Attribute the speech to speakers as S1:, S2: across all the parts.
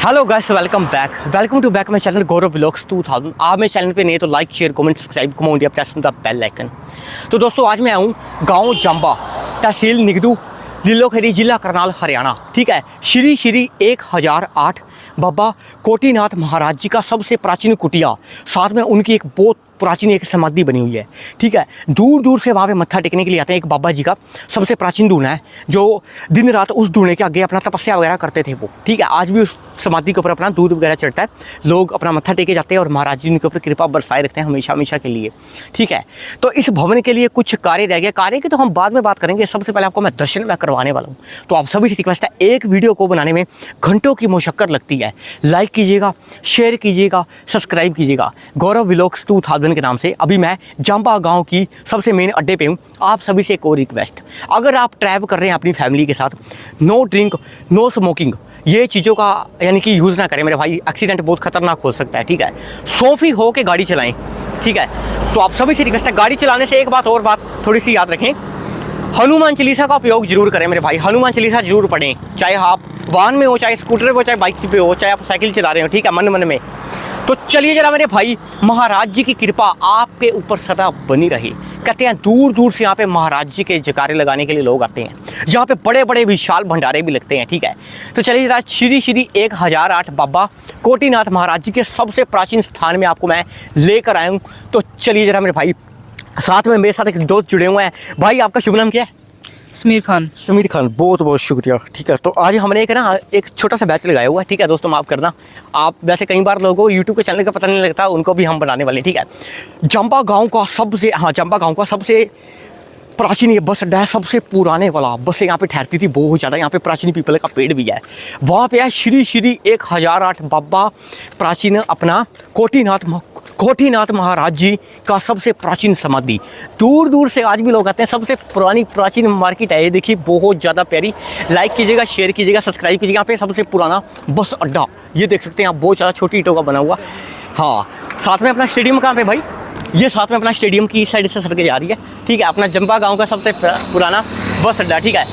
S1: Hello guys, welcome to back my channel Gaurav vlogs 2000। आप मेरे channel पे नए तो लाइक शेयर कमेंट सब्सक्राइब करो India press the bell icon. तो दोस्तों आज मैं आऊँ गांव जंबा, तहसील निगदू, लीलोखेड़ी, जिला करनाल, हरियाणा। ठीक है, श्री श्री 1008 बाबा कोटीनाथ महाराज जी का सबसे प्राचीन कुटिया, साथ में उनकी एक बहुत प्राचीन एक समाधि बनी हुई है। ठीक है, दूर दूर से वहाँ पे मत्था टेकने के लिए आते हैं। एक बाबा जी का सबसे प्राचीन दूना है जो दिन रात उस दूने के आगे अपना तपस्या वगैरह करते थे वो। ठीक है, आज भी उस समाधि के ऊपर अपना दूध वगैरह चढ़ता है, लोग अपना मत्था टेके जाते हैं और महाराज जी उनके ऊपर कृपा बरसाए रखते हैं हमेशा हमेशा के लिए। ठीक है, तो इस भवन के लिए कुछ कार्य रह गए, कार्य की तो हम बाद में बात करेंगे। सबसे पहले आपको मैं दर्शन में करवाने वाला हूँ। तो आप सभी से रिक्वेस्ट है, एक वीडियो को बनाने में घंटों की मशक्कत लगती है। लाइक कीजिएगा, शेयर कीजिएगा, सब्सक्राइब कीजिएगा। गौरव व्लॉग्स 2000 के नाम से अभी मैं जंबा गांव की सबसे मेन अड्डे पे हूँ। आप सभी से एक और रिक्वेस्ट, अगर आप ट्रैवल कर रहे हैं अपनी फैमिली के साथ, नो ड्रिंक नो स्मोकिंग, ये चीज़ों का यानी कि यूज़ ना करें मेरे भाई। एक्सीडेंट बहुत खतरनाक हो सकता है। ठीक है, सोफी हो के गाड़ी चलाएं। ठीक है, तो आप सभी से रिक्वेस्ट है, गाड़ी चलाने से एक बात थोड़ी सी याद रखें, हनुमान चालीसा का उपयोग जरूर करें मेरे भाई। हनुमान चालीसा जरूर पढ़ें, चाहे आप वाहन में हो, चाहे स्कूटर पे हो, चाहे बाइक पे हो, चाहे आप साइकिल चला रहे हो। ठीक है, मन मन में। तो चलिए जरा मेरे भाई, महाराज जी की कृपा आपके ऊपर सदा बनी रही। कहते हैं दूर दूर से यहाँ पे महाराज जी के जयकारे लगाने के लिए लोग आते हैं। यहाँ पे बड़े बड़े विशाल भंडारे भी लगते हैं। ठीक है, तो चलिए जरा श्री श्री 1008 बाबा कोटीनाथ महाराज जी के सबसे प्राचीन स्थान में आपको मैं लेकर आया हूँ। तो चलिए जरा मेरे भाई, साथ में मेरे साथ एक दोस्त जुड़े हुए हैं। भाई आपका शुभ नाम क्या है?
S2: समीर खान।
S1: बहुत बहुत शुक्रिया। ठीक है, तो आज हमने एक छोटा सा बैच लगाया हुआ है। ठीक है दोस्तों, माफ़ करना, आप वैसे कई बार लोगों को यूट्यूब के चैनल का पता नहीं लगता, उनको भी हम बनाने वाले हैं। ठीक है, जंबा गांव का सबसे प्राचीन ये बस अड्डा है, सबसे पुराने वाला। बसें यहाँ पे ठहरती थी बहुत ज़्यादा। यहाँ पे प्राचीन पीपल का पेड़ भी है। वहाँ पे है श्री श्री 1008 बाबा प्राचीन अपना कोटीनाथ महाराज जी का सबसे प्राचीन समाधि। दूर दूर से आज भी लोग आते हैं। सबसे प्राचीन मार्केट है ये, देखिए बहुत ज़्यादा प्यारी। लाइक कीजिएगा, शेयर कीजिएगा, सब्सक्राइब कीजिएगा। यहाँ पे सबसे पुराना बस अड्डा ये देख सकते हैं आप, बहुत ज़्यादा छोटी ईंटों का बना हुआ। हाँ, साथ में अपना स्टेडियम कहाँ पे भाई? ये साथ में अपना स्टेडियम की इस साइड से सड़कें जा रही है। ठीक है, अपना जंबा गाँव का सबसे पुराना बस अड्डा। ठीक है,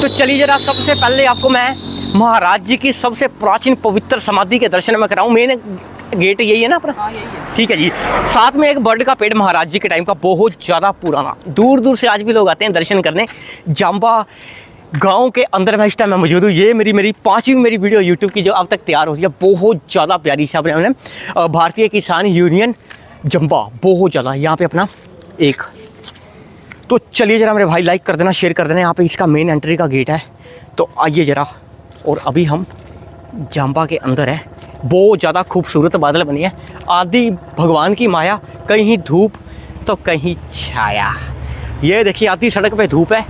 S1: तो चलिए जरा सबसे पहले आपको मैं महाराज जी की सबसे प्राचीन पवित्र समाधि के दर्शन में कराऊँ। मेन गेट यही है ना अपना? हाँ, यही है। ठीक है जी, साथ में एक बर्ड का पेड़ महाराज जी के टाइम का बहुत ज़्यादा पुराना। दूर दूर से आज भी लोग आते हैं दर्शन करने। जंबा गांव के अंदर मैं इस टाइम में मौजूद हूँ। ये मेरी पांचवी वीडियो यूट्यूब की जो अब तक तैयार हो रही है। बहुत ज़्यादा प्यारी सा हमने भारतीय किसान यूनियन जंबा, बहुत ज़्यादा यहाँ पे अपना एक। तो चलिए जरा मेरे भाई, लाइक कर देना, शेयर कर देना। यहाँ पे इसका मेन एंट्री का गेट है। तो आइए जरा, और अभी हम जंबा के अंदर है। बहुत ज़्यादा खूबसूरत बादल बनी है, आदि भगवान की माया, कहीं धूप तो कहीं छाया। ये देखिए, आधी सड़क पे धूप है,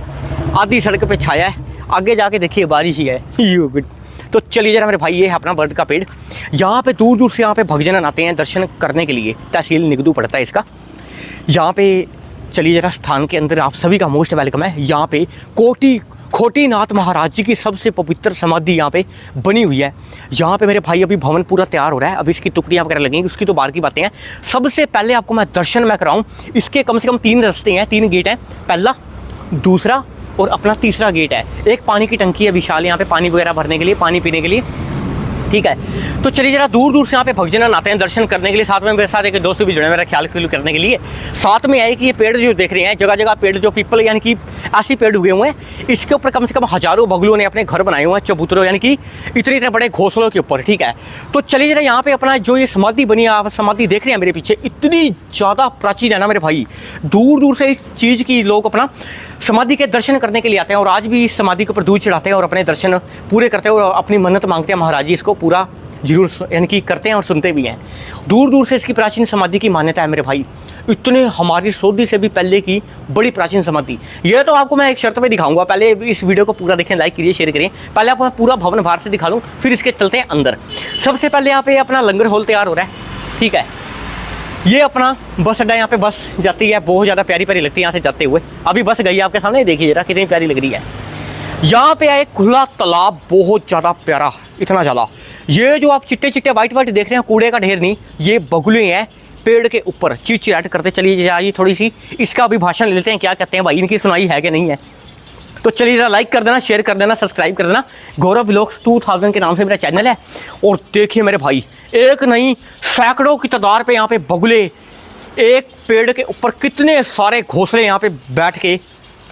S1: आधी सड़क पे छाया है, आगे जाके देखिए बारिश ही है। You good. तो चलिए जरा मेरे भाई, ये है अपना बर्ड का पेड़। यहाँ पे दूर दूर से यहाँ पे भक्तजन आते हैं दर्शन करने के लिए। तहसील निगदू पड़ता है इसका। यहाँ पे चलिए जरा, स्थान के अंदर आप सभी का मोस्ट वेलकम है। यहाँ पे कोटीनाथ महाराज जी की सबसे पवित्र समाधि यहाँ पे बनी हुई है। यहाँ पे मेरे भाई अभी भवन पूरा तैयार हो रहा है, अभी इसकी टुकड़ियाँ वगैरह लगेंगी, उसकी तो बाहर की बातें हैं। सबसे पहले आपको मैं दर्शन में कराऊँ। इसके कम से कम 3 रास्ते हैं, 3 गेट हैं। पहला, दूसरा और अपना तीसरा गेट है। एक पानी की टंकी है विशाल, यहाँ पे पानी वगैरह भरने के लिए, पानी पीने के लिए। ठीक है, तो चलिए जरा, दूर दूर से यहाँ पे भक्तजन आते हैं दर्शन करने के लिए। साथ में मेरे साथ एक दोस्त भी जुड़े, मेरा ख्याल करने के लिए। साथ में है कि ये पेड़ जो देख रहे हैं, जगह जगह पेड़ जो पीपल यानी कि ऐसे पेड़ उगे हुए हैं, इसके ऊपर कम से कम हज़ारों बगुलों ने अपने घर बनाए हुए हैं, चबूतरों यानी कि इतने बड़े घोंसलों के ऊपर। ठीक है, तो चलिए जरा, यहाँ पे अपना जो ये समाधि बनी है, आप समाधि देख रहे हैं मेरे पीछे, इतनी ज़्यादा प्राचीन है ना मेरे भाई। दूर दूर से इस चीज़ की लोग अपना समाधि के दर्शन करने के लिए आते हैं, और आज भी इस समाधि के ऊपर दूध चढ़ाते हैं और अपने दर्शन पूरे करते हैं और अपनी मन्नत मांगते हैं। महाराज जी इसको पूरा जरूर यानी कि करते हैं और सुनते भी हैं। दूर दूर से इसकी प्राचीन समाधि की मान्यता है मेरे भाई। इतने हमारी सौदी से भी पहले की बड़ी प्राचीन समाधि। ये तो आपको मैं एक शर्त पे दिखाऊंगा। पहले इस वीडियो को पूरा देखें, लाइक करिए, शेयर करें। पहले आपको मैं पूरा भवन बाहर से दिखा दूँ, फिर इसके चलते हैं अंदर। सबसे पहले यहाँ पे अपना लंगर हॉल तैयार हो रहा है। ठीक है, ये अपना बस अड्डा, यहाँ पे बस जाती है, बहुत ज़्यादा प्यारी प्यारी लगती है यहाँ से जाते हुए। अभी बस गई है आपके सामने, देखिए जरा कितनी प्यारी लग रही है। यहाँ पे है एक खुला तालाब, बहुत ज़्यादा प्यारा, इतना ज़्यादा। ये जो आप चिट्टे चिट्टे वाइट देख रहे हैं, कूड़े का ढेर नहीं, ये बगुले हैं पेड़ के ऊपर चिड़चिड़ाहट करते। चलिए जाइए, थोड़ी सी इसका अभिभाषण ले लेते हैं, क्या कहते हैं भाई, इनकी सुनाई है कि नहीं है। तो चलिए ज़रा लाइक कर देना, शेयर कर देना, सब्सक्राइब कर देना। गौरव व्लॉग्स 2000 के नाम से मेरा चैनल है। और देखिए मेरे भाई, एक नहीं सैकड़ों की तादाद पे यहाँ पे बगुले एक पेड़ के ऊपर कितने सारे घोंसले यहाँ पे बैठ के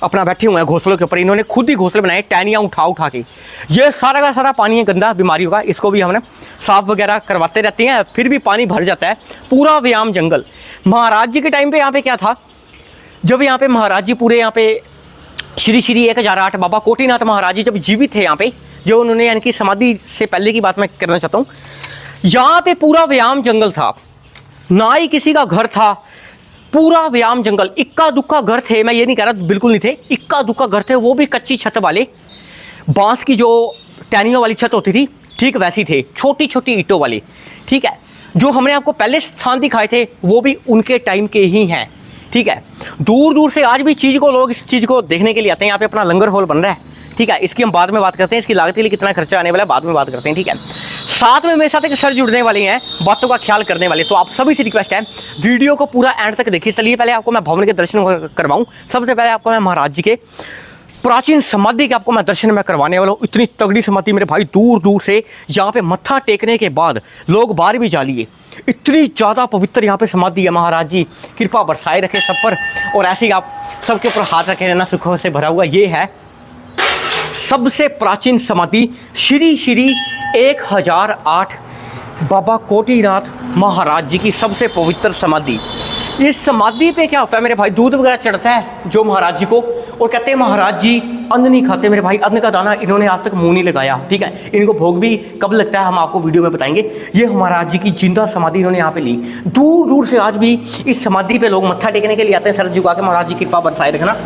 S1: अपना बैठे हुए हैं। घोंसलों के ऊपर इन्होंने खुद ही घोंसले बनाए, टहनियाँ उठा के। ये सारा का सारा पानी है गंदा, बीमारियों का, इसको भी हमने साफ वगैरह करवाते रहते हैं, फिर भी पानी भर जाता है। पूरा व्यायाम जंगल। महाराज जी के टाइम पे यहाँ पे क्या था, जब यहाँ पे महाराज जी पूरे यहाँ पे श्री 1008 बाबा कोटीनाथ महाराज जी जब जीवित थे यहाँ पे, जो उन्होंने यानी कि समाधि से पहले की बात मैं करना चाहता हूँ, यहाँ पे पूरा व्यायाम जंगल था, ना ही किसी का घर था। पूरा व्यायाम जंगल, इक्का दुक्का घर थे, मैं ये नहीं कह रहा बिल्कुल नहीं थे, इक्का दुक्का घर थे, वो भी कच्ची छत वाले, बांस की जो टहनियों वाली छत होती थी, ठीक वैसी थे, छोटी छोटी ईंटों वाली। ठीक है, जो हमने आपको पहले स्थान दिखाए थे वो भी उनके टाइम के ही हैं। ठीक है, दूर दूर से आज भी लोग इस चीज़ को देखने के लिए आते हैं। यहाँ पे अपना लंगर हॉल बन रहा है। ठीक है, इसकी हम बाद में बात करते हैं, इसकी लागत के लिए कितना खर्चा आने वाला है बाद में बात करते हैं। ठीक है, साथ में मेरे साथ एक सर जुड़ने वाले हैं, बातों का ख्याल करने वाले। तो आप सभी से रिक्वेस्ट है, वीडियो को पूरा एंड तक देखिए। चलिए पहले आपको मैं भवन के दर्शन करवाऊँ। सबसे पहले आपको मैं महाराज जी के प्राचीन समाधि के आपको मैं दर्शन में करवाने वाला हूँ। इतनी तगड़ी समाधि मेरे भाई, दूर दूर से यहाँ पे मत्था टेकने के बाद लोग बाहर भी जा लिए। इतनी ज़्यादा पवित्र यहाँ पे समाधि है। महाराज जी कृपा बरसाए रखे सब पर, और ऐसे ही आप सबके ऊपर हाथ रखे रहना, सुखों से भरा हुआ। ये है सबसे प्राचीन समाधि, श्री 1008 बाबा कोटीनाथ महाराज जी की सबसे पवित्र समाधि। इस समाधि पे क्या होता है मेरे भाई, दूध वगैरह चढ़ता है जो महाराज जी को, और कहते हैं महाराज जी अन्न नहीं खाते मेरे भाई, अन्न का दाना इन्होंने आज तक मुंह नहीं लगाया। ठीक है, इनको भोग भी कब लगता है हम आपको वीडियो में बताएंगे। ये महाराज जी की जिंदा समाधि इन्होंने यहाँ पे ली। दूर दूर से आज भी इस समाधि पे लोग मत्था टेकने के लिए आते हैं, सर झुका के महाराज जी कृपा बरसाए रखना।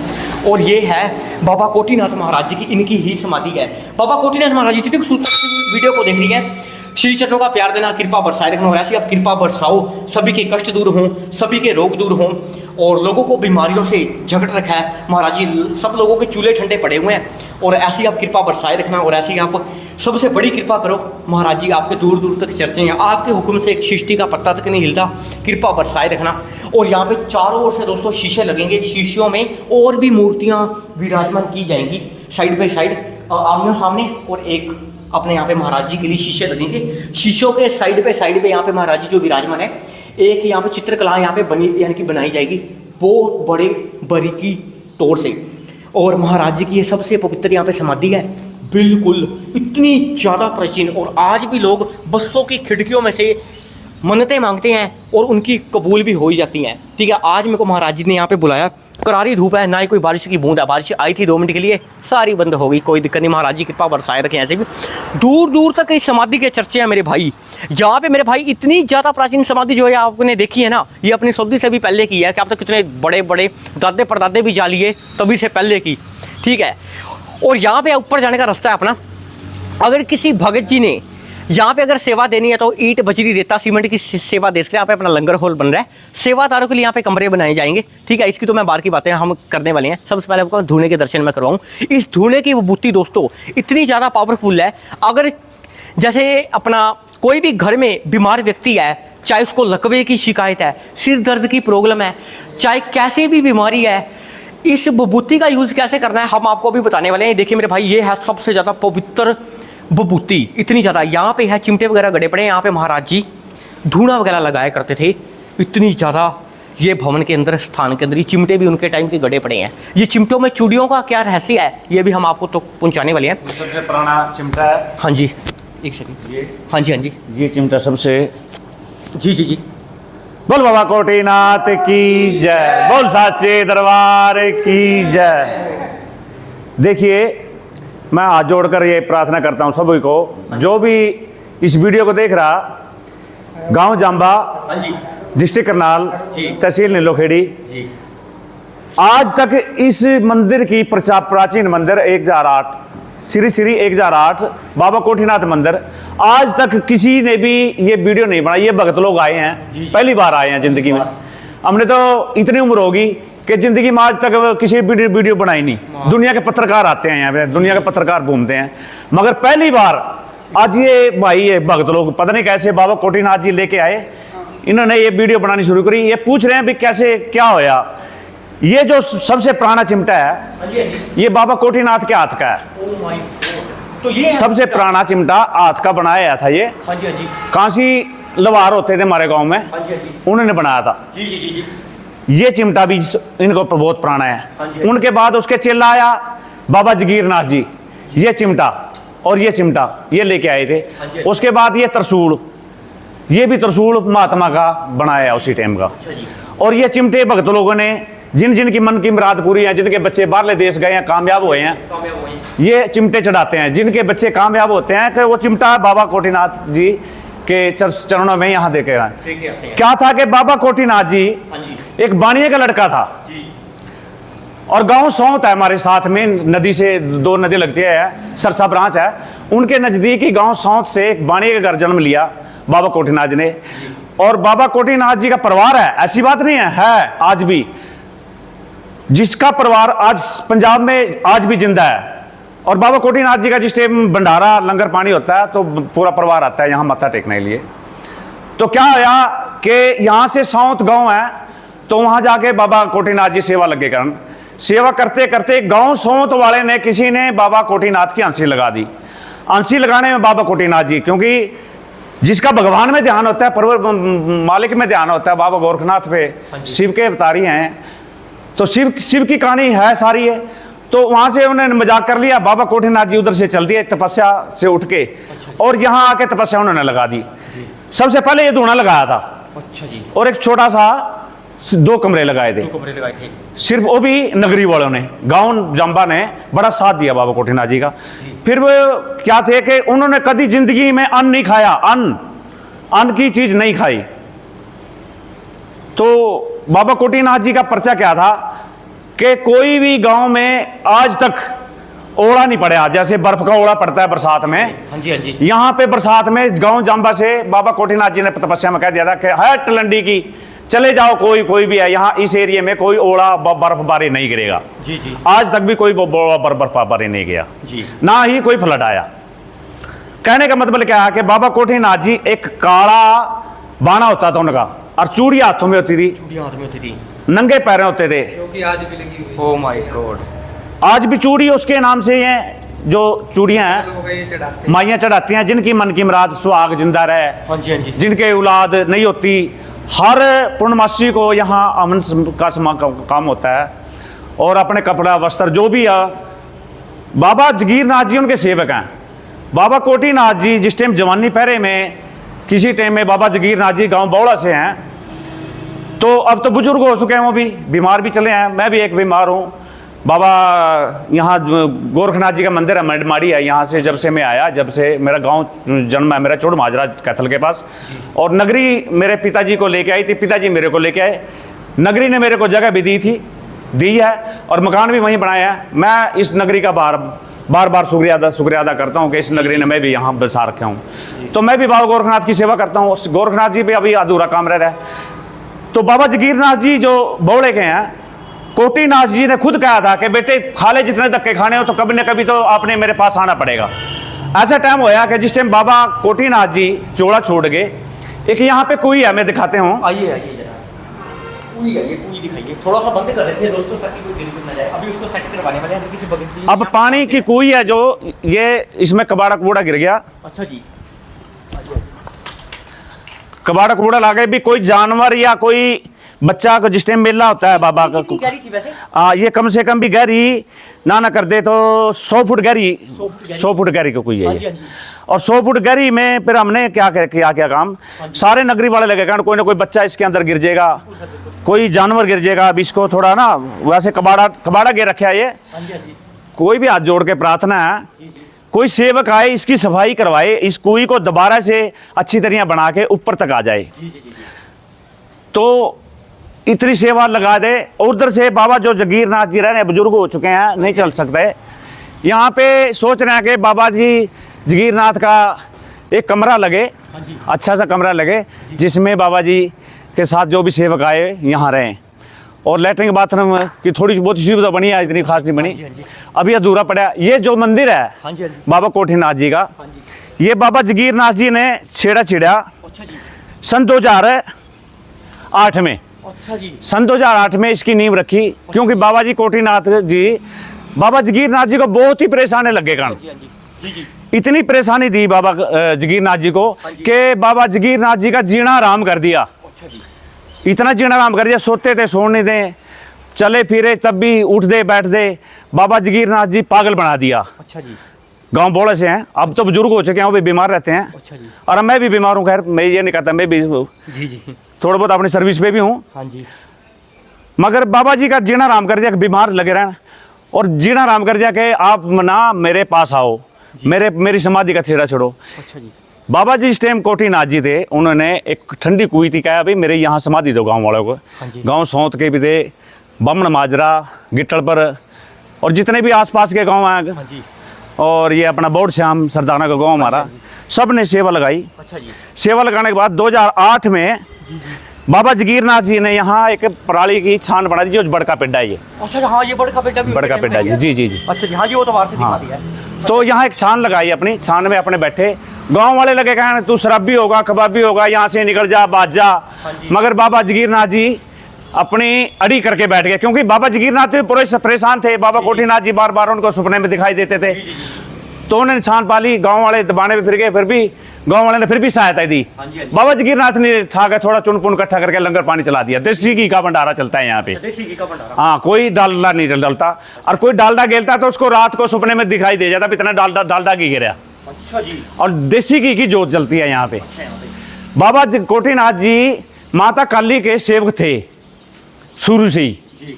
S1: और ये है बाबा कोटीनाथ महाराज जी की, इनकी ही समाधि है। बाबा कोटीनाथ महाराज जी जितनी वीडियो को देखनी है, श्री चरणों का प्यार देना, कृपा बरसाए रखना। और ऐसी आप कृपा बरसाओ, सभी के कष्ट दूर हों, सभी के रोग दूर हों, और लोगों को बीमारियों से झगड़ रखा है महाराज जी, सब लोगों के चूल्हे ठंडे पड़े हुए हैं। और ऐसी आप कृपा बरसाए रखना, और ऐसी आप सबसे बड़ी कृपा करो महाराज जी, आपके दूर दूर तक चर्चे हैं, आपके हुक्म से एक सृष्टि का पत्ता तक नहीं हिलता, कृपा बरसाए रखना। और यहाँ पे चारों ओर से दोस्तों शीशे लगेंगे, शीशियों में और भी मूर्तियाँ विराजमान की जाएंगी, साइड बाई साइड, आमने सामने। और एक अपने यहाँ पे महाराज जी के लिए शीशे लगेंगे, शीशों के साइड पे यहाँ पे महाराज जी जो विराजमान है, एक यहाँ पे चित्रकला यहाँ पे बनी यानी कि बनाई जाएगी बहुत बड़े बारीकी तौर से। और महाराज जी की ये सबसे पवित्र यहाँ पे समाधि है, बिल्कुल इतनी ज़्यादा प्राचीन। और आज भी लोग बसों की खिड़कियों में से मन्नतें मांगते हैं और उनकी कबूल भी हो ही जाती हैं। ठीक है, आज मेरे को महाराज जी ने यहाँ पे बुलाया, करारी धूप है, ना ही कोई बारिश की बूंद है, बारिश आई थी 2 मिनट के लिए, सारी बंद हो गई, कोई दिक्कत नहीं। महाराज जी कृपा बरसाए रखें। ऐसे भी दूर दूर तक इस समाधि के चर्चे हैं मेरे भाई। यहाँ पे मेरे भाई इतनी ज़्यादा प्राचीन समाधि जो है आपने देखी है ना, ये अपनी सऊदी से भी पहले की है। कि आप तो कितने बड़े बड़े दादे परदादे भी जा लिए तभी से पहले की। ठीक है, और यहाँ पे ऊपर जाने का रास्ता है अपना। अगर किसी भगत जी ने यहाँ पे अगर सेवा देनी है तो ईंट बजरी रेता सीमेंट की सेवा दे सकते हैं। यहाँ पे अपना लंगर हॉल बन रहा है, सेवादारों के लिए यहाँ पे कमरे बनाए जाएंगे। ठीक है, इसकी तो मैं बाहर की बातें हम करने वाले हैं। सबसे पहले आपको धुने के दर्शन में करवाऊँ। इस धुने की विभूति दोस्तों इतनी ज़्यादा पावरफुल है, अगर जैसे अपना कोई भी घर में बीमार व्यक्ति है, चाहे उसको लकवे की शिकायत है, सिर दर्द की प्रॉब्लम है, चाहे कैसी भी बीमारी है, इस विभूति का यूज़ कैसे करना है हम आपको भी बताने वाले हैं। देखिए मेरे भाई, ये है सबसे ज़्यादा पवित्र विभूति, इतनी ज़्यादा। यहाँ पे है चिमटे वगैरह गड़े पड़े हैं, यहाँ पे महाराज जी धूना वगैरह लगाया करते थे। इतनी ज़्यादा ये भवन के अंदर स्थान के अंदर ये चिमटे भी उनके टाइम के गड़े पड़े हैं। ये चिमटों में चूड़ियों का क्या रहस्य है ये भी हम आपको तो पहुँचाने वाले हैं।
S3: सबसे पुराना चिमटा है।
S1: हाँ जी, एक सेकंड। ये हाँ जी, हाँ जी,
S3: ये चिमटा सबसे।
S1: जी जी जी,
S3: बोल बाबा कोटीनाथ की जय, बोल साचे दरबार की जय। देखिए, मैं हाथ जोड़कर ये प्रार्थना करता हूँ सभी को, जो भी इस वीडियो को देख रहा, गांव जांबा, डिस्ट्रिक्ट करनाल, तहसील नीलोखेड़ी, आज तक इस मंदिर की प्राचीन मंदिर 1008 श्री 1008 बाबा कोटीनाथ मंदिर, आज तक किसी ने भी ये वीडियो नहीं बनाई। ये भगत लोग आए हैं, पहली बार आए हैं जिंदगी में। हमने तो इतनी उम्र होगी कि जिंदगी में आज तक किसी वीडियो बनाई नहीं। दुनिया के पत्रकार आते हैं यहाँ पे, दुनिया के पत्रकार घूमते हैं, मगर पहली बार आज ये भाई ये भगत लोग पता नहीं कैसे बाबा कोटीनाथ जी लेके आए, इन्होंने ये वीडियो बनानी शुरू करी। ये पूछ रहे हैं भी कैसे क्या होया। ये जो सबसे पुराना चिमटा है ये बाबा कोटीनाथ के हाथ का है।
S1: तो ये
S3: सबसे पुराना चिमटा हाथ का बनाया था ये।
S1: हाँ जी, हाँ जी,
S3: कांसी लवार होते थे हमारे गांव में,
S1: हाँ जी, हाँ जी,
S3: उन्होंने बनाया था।
S1: जी जी जी जी।
S3: ये चिमटा भी इनको बहुत पुराना
S1: हाँ
S3: है।
S1: जी।
S3: उनके बाद उसके चेला आया बाबा जगीरनाथ जी, ये चिमटा और ये चिमटा ये लेके आए थे।
S1: हाँ जी।
S3: उसके बाद ये त्रिशूल, ये भी त्रिशूल महात्मा का बनाया उसी टाइम का।
S1: अच्छा जी।
S3: और ये चिमटे भक्त लोगों ने जिन जिन की मन की मुराद पूरी है, जिनके बच्चे बाहरले देश गए हैं, कामयाब हुए हैं,
S1: कामयाब हुए हैं।
S3: ये चिमटे चढ़ाते हैं। जिनके बच्चे कामयाब होते हैं कि वो चिमटा बाबा कोटीनाथ जी के चरणों में यहाँ देखे हैं।
S1: देखे आते हैं।
S3: क्या था कि बाबा कोटीनाथ जी
S1: हाँ जी,
S3: एक बानिये का लड़का था
S1: जी,
S3: और गांव सौंत है हमारे साथ में, नदी से 2 नदी लगती है, सरसा ब्रांच है, उनके नजदीक ही गांव सौंत से एक बानिये का घर जन्म लिया बाबा कोटीनाथ जी ने। और बाबा कोटीनाथ जी का परिवार है, ऐसी बात नहीं है आज भी, जिसका परिवार आज पंजाब में आज भी जिंदा है। और बाबा कोटीनाथ जी का जिस टाइम भंडारा लंगर पानी होता है तो पूरा परिवार आता है यहाँ मत्था टेकने के लिए। तो क्या होया कि यहाँ से सौंत गांव है, तो वहाँ जाके बाबा कोटीनाथ जी सेवा लगे करन। सेवा करते करते गांव सौंत वाले ने किसी ने बाबा कोटीनाथ की अंशी लगा दी। अंशी लगाने में बाबा कोटीनाथ जी, क्योंकि जिसका भगवान में ध्यान होता है, परवर मालिक में ध्यान होता है, बाबा गोरखनाथ पे शिव के अवतारी हैं, तो शिव की कहानी है सारी है। तो वहां से उन्होंने मजाक कर लिया, बाबा कोटीनाथ जी उधर से चल दिए तपस्या से उठ के, और यहाँ आके तपस्या उन्होंने लगा दी। सबसे पहले ये धूना लगाया था।
S1: अच्छा जी।
S3: और एक छोटा सा 2 कमरे लगाए थे,
S1: 2 कमरे लगाए थे।
S3: सिर्फ वो भी नगरी वालों ने, गांव जंबा ने बड़ा साथ दिया बाबा कोटीनाथ जी का। फिर वो क्या थे कि उन्होंने कभी जिंदगी में अन्न नहीं खाया, अन्न की चीज नहीं खाई। तो बाबा कोटीनाथ जी का पर्चा क्या था कि कोई भी गांव में आज तक ओला नहीं पड़ा, जैसे बर्फ का ओला पड़ता है बरसात में।
S1: हाँ जी, हाँ जी,
S3: यहाँ पे बरसात में गांव जांबा से बाबा कोटीनाथ जी ने तपस्या में कह दिया था कि है टलंडी की, चले जाओ, कोई भी है यहाँ इस एरिया में कोई ओला बर्फबारी नहीं गिरेगा।
S1: जी जी
S3: आज तक भी कोई बर्फबारी नहीं गया
S1: जी।
S3: ना ही कोई फ्लड आया। कहने का मतलब क्या है कि बाबा कोटीनाथ जी एक काला बाना होता था उनका, और चूड़ी हाथों में होती थी,
S1: चूड़ियां हाथ में होती थी,
S3: नंगे पैर होते थे।
S2: क्योंकि आज भी लगी हुई
S1: ओह माय गॉड।
S3: आज भी चूड़ी उसके नाम से हैं, जो चूड़ियां हैं
S2: लोग ये चढ़ाते
S3: माइयां चढ़ाती हैं, जिनकी मन की मुराद सुहाग जिंदा रहे,
S1: हाँ जी, हाँ जी,
S3: जिनके औलाद नहीं होती, हर पूर्णमासी को यहाँ अमन का काम होता है। और अपने कपड़ा वस्त्र जो भी है, बाबा जगीरनाथ जी उनके सेवक हैं। बाबा कोटीनाथ जी जिस टाइम जवानी पहरे में, किसी टाइम में बाबा जगीरनाथ जी गांव बौड़ा से हैं, तो अब तो बुजुर्ग हो चुके हैं, वो भी बीमार भी चले हैं, मैं भी एक बीमार हूँ। बाबा यहाँ गोरखनाथ जी का मंदिर है मंडमाड़ी है, यहाँ से जब से मैं आया, जब से मेरा गांव जन्म है मेरा चोड़ माजरा कैथल के पास, और नगरी मेरे पिताजी को लेके आई थी, पिताजी मेरे को लेके आए। नगरी ने मेरे को जगह भी दी है और मकान भी वहीं बनाया है। मैं इस नगरी का बार बार शुक्रिया अदा करता हूँ कि इस नगरी ने मैं भी यहाँ बसा रखा हूँ। तो मैं भी बाबा गोरखनाथ की सेवा करता हूँ। गोरखनाथ जी पे अभी अधूरा काम रह रहा है। तो बाबा जगीरनाथ जी जो बौड़े के हैं, कोटीनाथ जी ने खुद कहा था कि बेटे खाले जितने धक्के खाने हो तो कभी न कभी तो आपने मेरे पास आना पड़ेगा। ऐसा टाइम होया कि जिस टाइम बाबा कोटीनाथ जी चोड़ा छोड़ गए, एक यहाँ पे कुई है, मैं दिखाते हूँ।
S1: आइए आइए जरा, पूरी आइए, पूरी दिखाइए। थोड़ा सा बंद कर रहे थे दोस्तों ताकि कोई गिर ना जाए। अभी उसको सेट करवाने वाले हैं, किसी बगल
S3: अब पानी की कुई है जो, ये इसमें कबाड़ा कूड़ा गिर गया,
S1: अच्छा जी,
S3: कबाड़ा कूड़ा लागे भी कोई जानवर या कोई बच्चा को जिस टाइम मेला होता है बाबा का,
S1: गहरी थी वैसे?
S3: ये कम से कम भी गहरी ना कर दे तो 100 फुट गहरी, 100 फुट गहरी को कोई है ये। और 100 फुट गहरी में फिर हमने क्या काम, सारे नगरी वाले लगे कारण कोई ना कोई बच्चा इसके अंदर गिर जाएगा, कोई जानवर गिर जाएगा। अब इसको थोड़ा ना वैसे कबाड़ा गिर रखा है ये। कोई भी हाथ जोड़ के प्रार्थना है, कोई सेवक आए, इसकी सफाई करवाए, इस कुई को दोबारा से अच्छी तरह बना के ऊपर तक आ जाए। तो इतनी सेवा लगा दे। और उधर से बाबा जो जगीरनाथ जी रहे, बुजुर्ग हो चुके हैं, नहीं चल सकते, यहाँ पे सोच रहे हैं कि बाबा जी जगीरनाथ का एक कमरा लगे, अच्छा सा कमरा लगे, जिसमें बाबा जी के साथ जो भी सेवक आए यहाँ रहें। और लैट्रिन बाथरूम की थोड़ी बहुत सुविधा बनी है, इतनी खास नहीं बनी, अभी अधूरा पड़ा। ये जो मंदिर है बाबा कोटीनाथ जी का, ये बाबा जगीरनाथ जी ने छेड़ा सन 2008 में
S1: अच्छा जी।
S3: सन 2008 में इसकी नींव रखी, क्योंकि बाबा जी कोटीनाथ जी, बाबा जगीरनाथ जी को बहुत ही परेशानी लगे कारण,
S1: जी हाँ जी। जी जी।
S3: इतनी परेशानी दी बाबा जगीरनाथ जी को कि बाबा जगीरनाथ जी का जीना आराम कर दिया।
S1: अच्छा जी।
S3: इतना जीना आराम कर दिया, सोते थे सोने नहीं दें, चले फिरे तब भी उठते बैठते, बाबा जगीरनाथ जी पागल बना दिया।
S1: अच्छा जी।
S3: गांव बोले से हैं, अब तो बुजुर्ग हो चुके हैं, वो भी बीमार रहते हैं।
S1: अच्छा जी।
S3: और मैं भी बीमार हूँ, खैर मैं ये नहीं कहता, मैं भी
S1: जी जी।
S3: थोड़ा बहुत अपनी सर्विस पे भी हूँ,
S1: हाँ जी।
S3: मगर बाबा जी का जीना आराम कर दिया कि बीमार लगे रहना, और जीना आराम कर दिया कि आप ना मेरे पास आओ, मेरी समाधि का छेड़ा छोड़ो।
S1: अच्छा जी।
S3: बाबा जी इस टाइम कोटीनाथ जी थे, उन्होंने एक ठंडी कुई थी, कहा भाई मेरे यहाँ समाधि दो गांव वालों को।
S1: हाँ जी।
S3: गांव सौंत के भी थे, बमन माजरा, गिट्टल पर, और जितने भी आसपास के गांव हैं,
S1: हाँ जी।
S3: और ये अपना बौड़ श्याम सरदाना का गांव हमारा, सब ने सेवा लगाई।
S1: अच्छा जी।
S3: सेवा लगाने के बाद 2008 में बाबा जगीरनाथ जी ने यहाँ एक पराली की छान बना दी, जो बड़का पेड्डा है ये।
S1: अच्छा हाँ, ये बड़का पेड्डा भी
S3: बड़का पेड्डा जी, जी जी जी।
S1: अच्छा जी। हाँ जी, वो तो बाहर से दिखा
S3: हाँ।
S1: दिया है।
S3: तो यहाँ एक छान लगाई, अपनी छान में अपने बैठे, गांव वाले लगे कहने तू शराबी होगा, कबाबी होगा, यहाँ से निकल जा, बाज जा। मगर बाबा जगीरनाथ जी अपनी अड़ी करके बैठ गए, क्योंकि बाबा जगीरनाथ जी पूरे परेशान थे। बाबा कोटीनाथ जी बार बार उनको सपने में दिखाई देते थे, तो उन्होंने छान पाली, गांव वाले दबाने में फिर गए, फिर भी गांव वाले ने फिर भी सहायता दी। बाबा जगीरनाथ ने ठा के थोड़ा चुन पुन इकट्ठा करके लंगर पानी चला दिया। देसी घी का भंडारा चलता है यहाँ पे।
S1: देसी घी का भंडारा।
S3: हाँ, कोई डालडा नहीं डलता, और कोई डालडा गेलता तो उसको रात को सपने में दिखाई दे जाता, इतना डालडा घी गिरा।
S1: अच्छा जी।
S3: और देसी घी की जोत जलती है यहाँ पे। बाबा कोटीनाथ जी माता काली के सेवक थे शुरू से ही,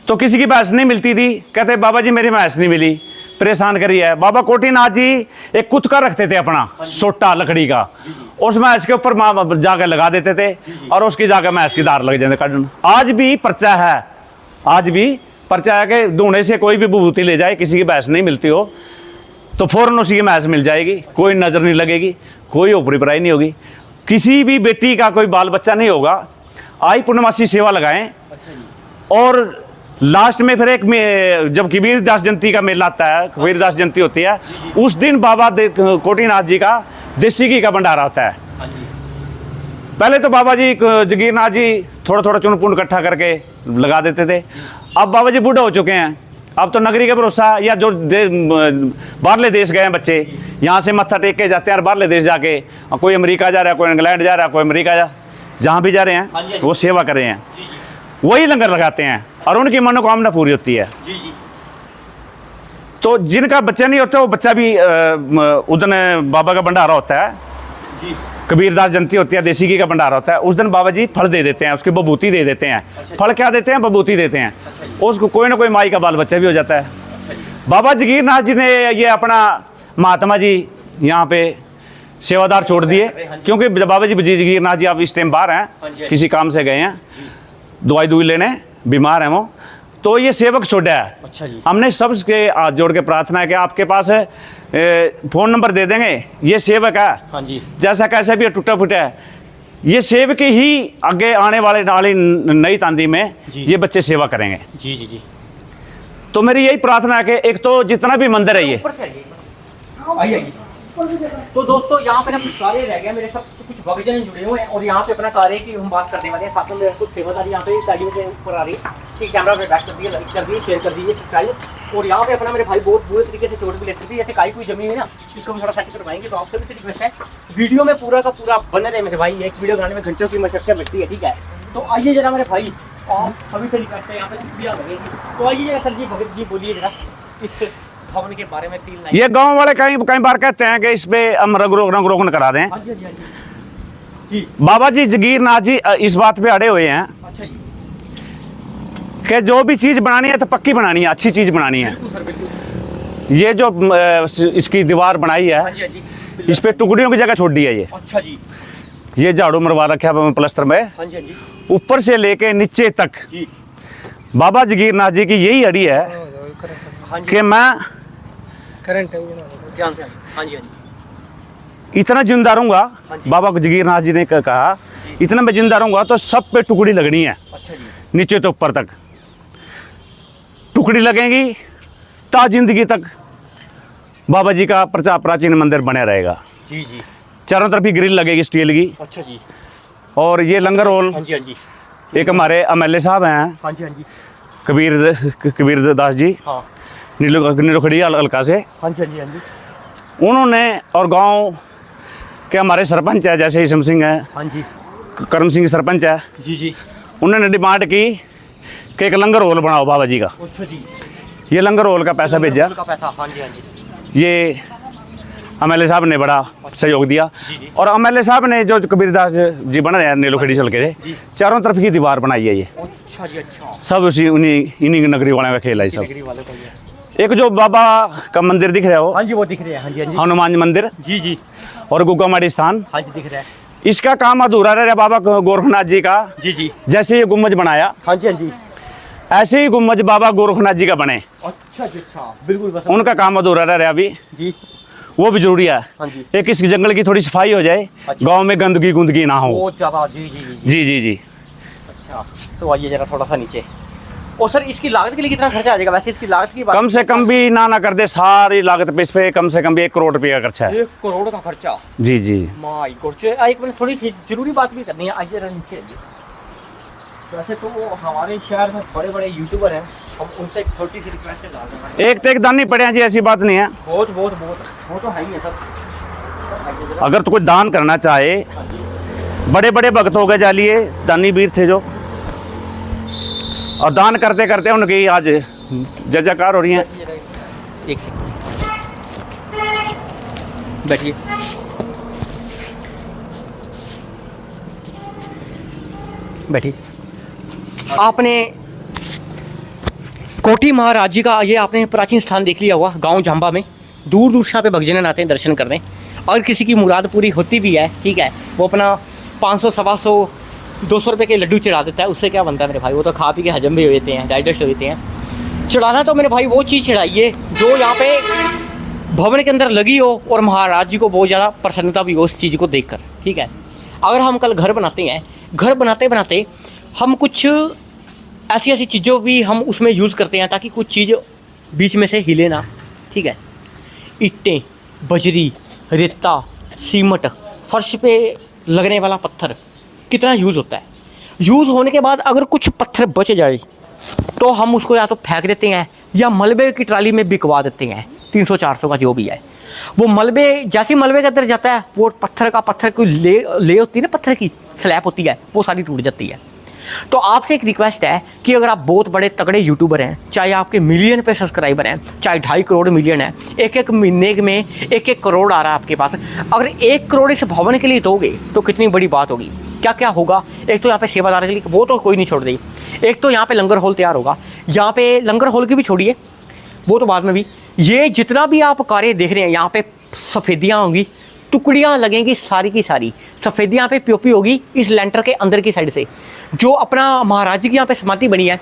S3: तो किसी की भैंस नहीं मिलती थी, कहते बाबा जी मेरी भैंस नहीं मिली, परेशान करी है। बाबा कोटीनाथ जी एक कुत्ता रखते थे अपना, सोटा लकड़ी का, उस भैंस के ऊपर माँ जाकर लगा देते थे, और उसकी जाकर भैंस की दार लग जाते काटन। आज भी पर्चा है, आज भी पर्चा है कि धोने से कोई भी विभूति ले जाए, किसी की भैंस नहीं मिलती हो तो फौरन उसी की भैंस मिल जाएगी, कोई नज़र नहीं लगेगी, कोई ऊपरी पराई नहीं होगी, किसी भी बेटी का कोई बाल बच्चा नहीं होगा। आई पूर्णमासी सेवा लगाएं, और लास्ट में फिर एक जब कबीर दास जयंती का मेला आता है, कबीर दास जयंती होती है, उस दिन बाबा कोटीनाथ जी का देसी घी का भंडारा होता है। पहले तो बाबा जी जगीरनाथ जी थोड़ा थोड़ा चुन पुन इकट्ठा करके लगा देते थे। अब बाबा जी बूढ़े हो चुके हैं, अब तो नगरी का भरोसा, या जो बाहरले देश गए हैं बच्चे, यहाँ से मत्था टेक के जाते हैं, और बाहरले देश जाके कोई अमेरिका जा रहा है, कोई इंग्लैंड जा रहा है, कोई अमेरिका जहाँ भी जा रहे हैं वो सेवा कर रहे हैं, वही लंगर लगाते हैं, और उनकी मनोकामना पूरी होती है। तो जिनका बच्चा नहीं होता, वो बच्चा भी उस दिन बाबा का भंडारा होता है, कबीरदास जयंती होती है, देसी घी का भंडारा होता है, उस दिन बाबा जी फल दे देते हैं, उसकी बबूती दे देते हैं। फल क्या देते हैं? बबूती देते हैं। उसको कोई ना कोई माई का बाल बच्चा भी हो जाता है। बाबा जगीरनाथ जी ने ये अपना महात्मा जी यहाँ पे सेवादार छोड़ दिए, क्योंकि बाबा जी जगीरनाथ जी आप इस टाइम बाहर हैं, किसी काम से गए हैं, दवाई दुई लेने, बीमार हैं वो, तो ये सेवक छोड़ा है।
S1: अच्छा जी।
S3: हमने सबके हाथ जोड़ के प्रार्थना है कि आपके पास फ़ोन नंबर दे देंगे, ये सेवक है,
S1: हाँ जी,
S3: जैसा कैसा भी टूटा फूटा है, ये सेवक ही आगे आने वाली नई तांदी में ये बच्चे सेवा करेंगे।
S1: जी जी जी।
S3: तो मेरी यही प्रार्थना है कि एक तो जितना भी मंदिर है ये,
S1: आइए। तो दोस्तों यहाँ पे ना कुछ सारे रह गए मेरे साथ, तो कुछ भक्तजन जुड़े हुए हैं, और यहाँ पे अपना कार्य की हम बात करने वाले हैं। साथ में कुछ सेवादारी यहाँ पे गाड़ियों के ऊपर आ रही है कि कैमरा पे बैक कर दिए, लाइक कर दिए, शेयर कर दीजिए, सब्सक्राइब। और यहाँ पे अपना मेरे भाई बहुत बुरे तरीके से चोट भी लेते थे, जैसे काई कोई जमी है ना, इसको भी थोड़ा सेट करवाएंगे। तो आपसे भी से रिक्वेस्ट है, वीडियो में पूरा का पूरा बने रहे मेरे भाई। एक वीडियो बनाने में घंटों की मशक्कत लगती है, ठीक है। तो आइए जरा मेरे भाई, और सभी से रिक्वेस्ट है, यहाँ पे शुक्रिया लगेगी। तो आइए जरा सर जी, भगत जी बोलिए जरा इस भवन के बारे में 3 लाइन।
S3: ये गांव वाले कई बार कहते हैं कि इस पे हम रंग रोगन करा दें।
S1: हाँ जी, हाँ जी, हाँ जी। जी।
S3: बाबा जी जगीरनाथ जी इस बात पे अड़े हुए हैं
S1: अच्छा जी।
S3: कि जो भी चीज़ बनानी है तो पक्की बनानी है, अच्छी चीज़ बनानी है।
S1: बिल्कुल सर, बिल्कुल।
S3: ये जो इसकी दीवार बनाई
S1: हाँ
S3: है,
S1: जी, हाँ जी।
S3: इस पे टुकड़ियों की जगह छोड़ दी है।
S1: अच्छा जी।
S3: ये झाड़ू मरवा रखा है प्लस्तर में,
S1: हाँ जी, हाँ जी।
S3: ऊपर से लेके नीचे तक
S1: जी।
S3: बाबा जगीरनाथ जी की यही अड़ी है
S1: हाँ जी।
S3: कि मैं
S1: करंट ध्यान से। हाँ जी, हाँ जी।
S3: इतना जिंदा रहूंगा।
S1: हाँ जी।
S3: बाबा जगीरनाथ जी ने कहा इतना मैं जिंदा रहूंगा तो सब पे टुकड़ी लगनी है,
S1: अच्छा जी।
S3: नीचे तो ऊपर तक टुकड़ी लगेगी, ता जिंदगी तक बाबा जी का प्राचीन मंदिर बने रहेगा।
S1: जी जी।
S3: चारों तरफ ही ग्रिल लगेगी स्टील की।
S1: अच्छा जी।
S3: और ये लंगर हॉल
S1: हाँ जी, हाँ जी।
S3: एक हमारे एमएलए साहब हैं
S1: हाँ जी, हाँ जी,
S3: कबीर दास जी,
S1: हाँ
S3: नीलोखड़ी हल्का से।
S1: हाँ जी, हाँ जी, हाँ जी,
S3: उन्होंने और गांव के हमारे सरपंच है, जैसे ईसम सिंह है,
S1: हाँ जी,
S3: करम सिंह सरपंच है,
S1: जी जी,
S3: उन्होंने डिमांड की कि एक लंगर हॉल बनाओ बाबा जी का।
S1: अच्छा जी,
S3: ये लंगर हॉल का पैसा भेजा,
S1: का पैसा, हाँ जी, हाँ जी,
S3: ये एमएलए साहब ने बड़ा सहयोग दिया।
S1: जी, जी।
S3: और एमएलए साहब ने जो कबीरदास जी बन रहे हैं नीलोखड़ी हल्के से, चारों तरफ की दीवार बनाई है। ये
S1: अच्छा जी, अच्छा,
S3: सब उसी इन्हीं नगरी वाले का खेल है सब।
S1: डिग्री वाले का ये।
S3: एक जो बाबा का मंदिर दिख रहा है, वो
S1: हाँ जी, वो दिख रहे हैं, हाँ जी, हाँ जी,
S3: हनुमान मंदिर
S1: जी जी,
S3: और गुग्गामाड़ी स्थान,
S1: हाँ जी, दिख रहा है,
S3: इसका काम अधूरा रह रहा बाबा गोरखनाथ जी का।
S1: जी जी,
S3: जैसे ये गुम्बज बनाया,
S1: हाँ जी, हाँ जी,
S3: ऐसे ही गुम्बज बाबा गोरखनाथ जी का बने।
S1: अच्छा जी, अच्छा, बिल्कुल बस,
S3: उनका काम अधूरा रह रहा है अभी,
S1: जी,
S3: वो भी जरूरी है।
S1: हाँ जी,
S3: एक इस जंगल की थोड़ी सफाई हो जाए,
S1: अच्छा।
S3: गांव में गंदगी ना हो।
S1: बहुत ज़्यादा, जी जी जी,
S3: जी जी जी।
S1: अच्छा, तो आइए जरा थोड़ा सा नीचे। और सर इसकी लागत के लिए कितना खर्चा आ जाएगा? वैसे इसकी लागत की बात,
S3: कम से कम भी ना कर दे, सारी लागत पे इस पे कम से कम भी 1 करोड़ रुपये का खर्चा है।
S1: 1 करोड़ का खर्चा,
S3: जी जी।
S1: My God. एक मैंने थोड़ी सी जरूरी बात भी करनी है, आइए जरा नीचे आइए। वैसे तो हमारे शहर में बड़े बड़े यूट्यूबर हैं, हम उनसे एक छोटी सी रिक्वेस्ट है,
S3: एक तो एक दानी पड़े हैं जी, ऐसी बात नहीं है।
S1: बहुत बहुत बहुत, वो तो है ही है सर।
S3: अगर तो कोई दान करना चाहे, बड़े बड़े भक्त हो गए जालिए, दानी वीर थे जो, और दान करते करते उनकी आज जयकार हो रही है।
S1: एक सेकंड बैठिए। बैठिए। आपने कोठी महाराज जी का ये आपने प्राचीन स्थान देख लिया हुआ, गांव जांबा में दूर दूर से यहाँ पे भक्तजन आते हैं दर्शन करने। और किसी की मुराद पूरी होती भी है, ठीक है, वो अपना 500 सवा 200 रुपये के लड्डू चढ़ा देता है। उससे क्या बनता है मेरे भाई, वो तो खा पी के हजम भी हो जाते हैं, डाइजेस्ट हो जाते हैं। चढ़ाना तो मेरे भाई वो चीज़ चढ़ाइए जो यहाँ पे भवन के अंदर लगी हो और महाराज जी को बहुत ज़्यादा प्रसन्नता भी हो उस चीज़ को देखकर, ठीक है। अगर हम कल घर बनाते हैं, घर बनाते बनाते हम कुछ ऐसी ऐसी चीज़ों भी हम उसमें यूज़ करते हैं ताकि कुछ चीज़ बीच में से हिले ना, ठीक है। ईंटें, बजरी, रेता, सीमट, फर्श पे लगने वाला पत्थर कितना यूज़ होता है। यूज़ होने के बाद अगर कुछ पत्थर बच जाए तो हम उसको या तो फेंक देते हैं या मलबे की ट्राली में बिकवा देते हैं, 300-400 का जो भी है। वो मलबे, जैसे मलबे के अंदर जाता है, वो पत्थर को ले होती है ना, पत्थर की स्लैब होती है, वो सारी टूट जाती है। तो आपसे एक रिक्वेस्ट है कि अगर आप बहुत बड़े तगड़े यूट्यूबर हैं, चाहे आपके मिलियन पे सब्सक्राइबर हैं, चाहे 2.5 करोड़ मिलियन है, एक महीने में 1 करोड़ आ रहा है आपके पास, अगर 1 करोड़ इस भवन के लिए दोगे तो कितनी बड़ी बात होगी। क्या क्या होगा, एक तो यहाँ पे सेवादार के लिए वो तो कोई नहीं छोड़ देगी, एक तो यहाँ पे लंगर हॉल तैयार होगा। यहाँ पे लंगर हॉल की भी छोड़िए, वो तो बाद में भी, ये जितना भी आप कार्य देख रहे हैं, यहाँ पे सफ़ेदियाँ होंगी, टुकड़ियाँ लगेंगी सारी की सारी, सफ़ेदियाँ पे पीओपी होगी इस लेंटर के अंदर की साइड से। जो अपना महाराज जी की यहाँ पे समाधि बनी है,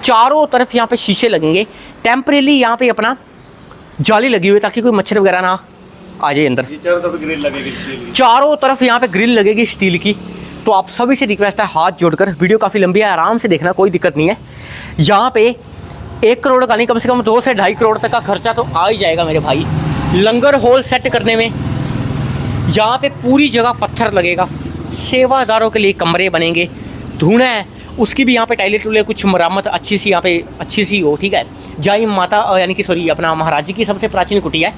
S1: चारों तरफ यहाँ पे शीशे लगेंगे, टेम्परेली यहाँ पे अपना जाली लगी हुई है ताकि कोई मच्छर वगैरह ना आ जाए अंदर। चारों तरफ यहाँ पे ग्रिल लगेगी स्टील की। तो आप सभी से रिक्वेस्ट है, हाथ जोड़कर, वीडियो काफ़ी लंबी है, आराम से देखना, कोई दिक्कत नहीं है। यहाँ पे 1 करोड़ का नहीं, कम से कम 2 से 2.5 करोड़ तक का खर्चा तो आ ही जाएगा मेरे भाई लंगर हॉल सेट करने में। यहाँ पे पूरी जगह पत्थर लगेगा, सेवादारों के लिए कमरे बनेंगे, धूना है उसकी भी यहाँ पे टॉयलेट वाले कुछ मरम्मत अच्छी सी यहाँ पे अच्छी सी हो, ठीक है। जाई माता यानी कि सॉरी अपना महाराज जी की सबसे प्राचीन कुटिया है,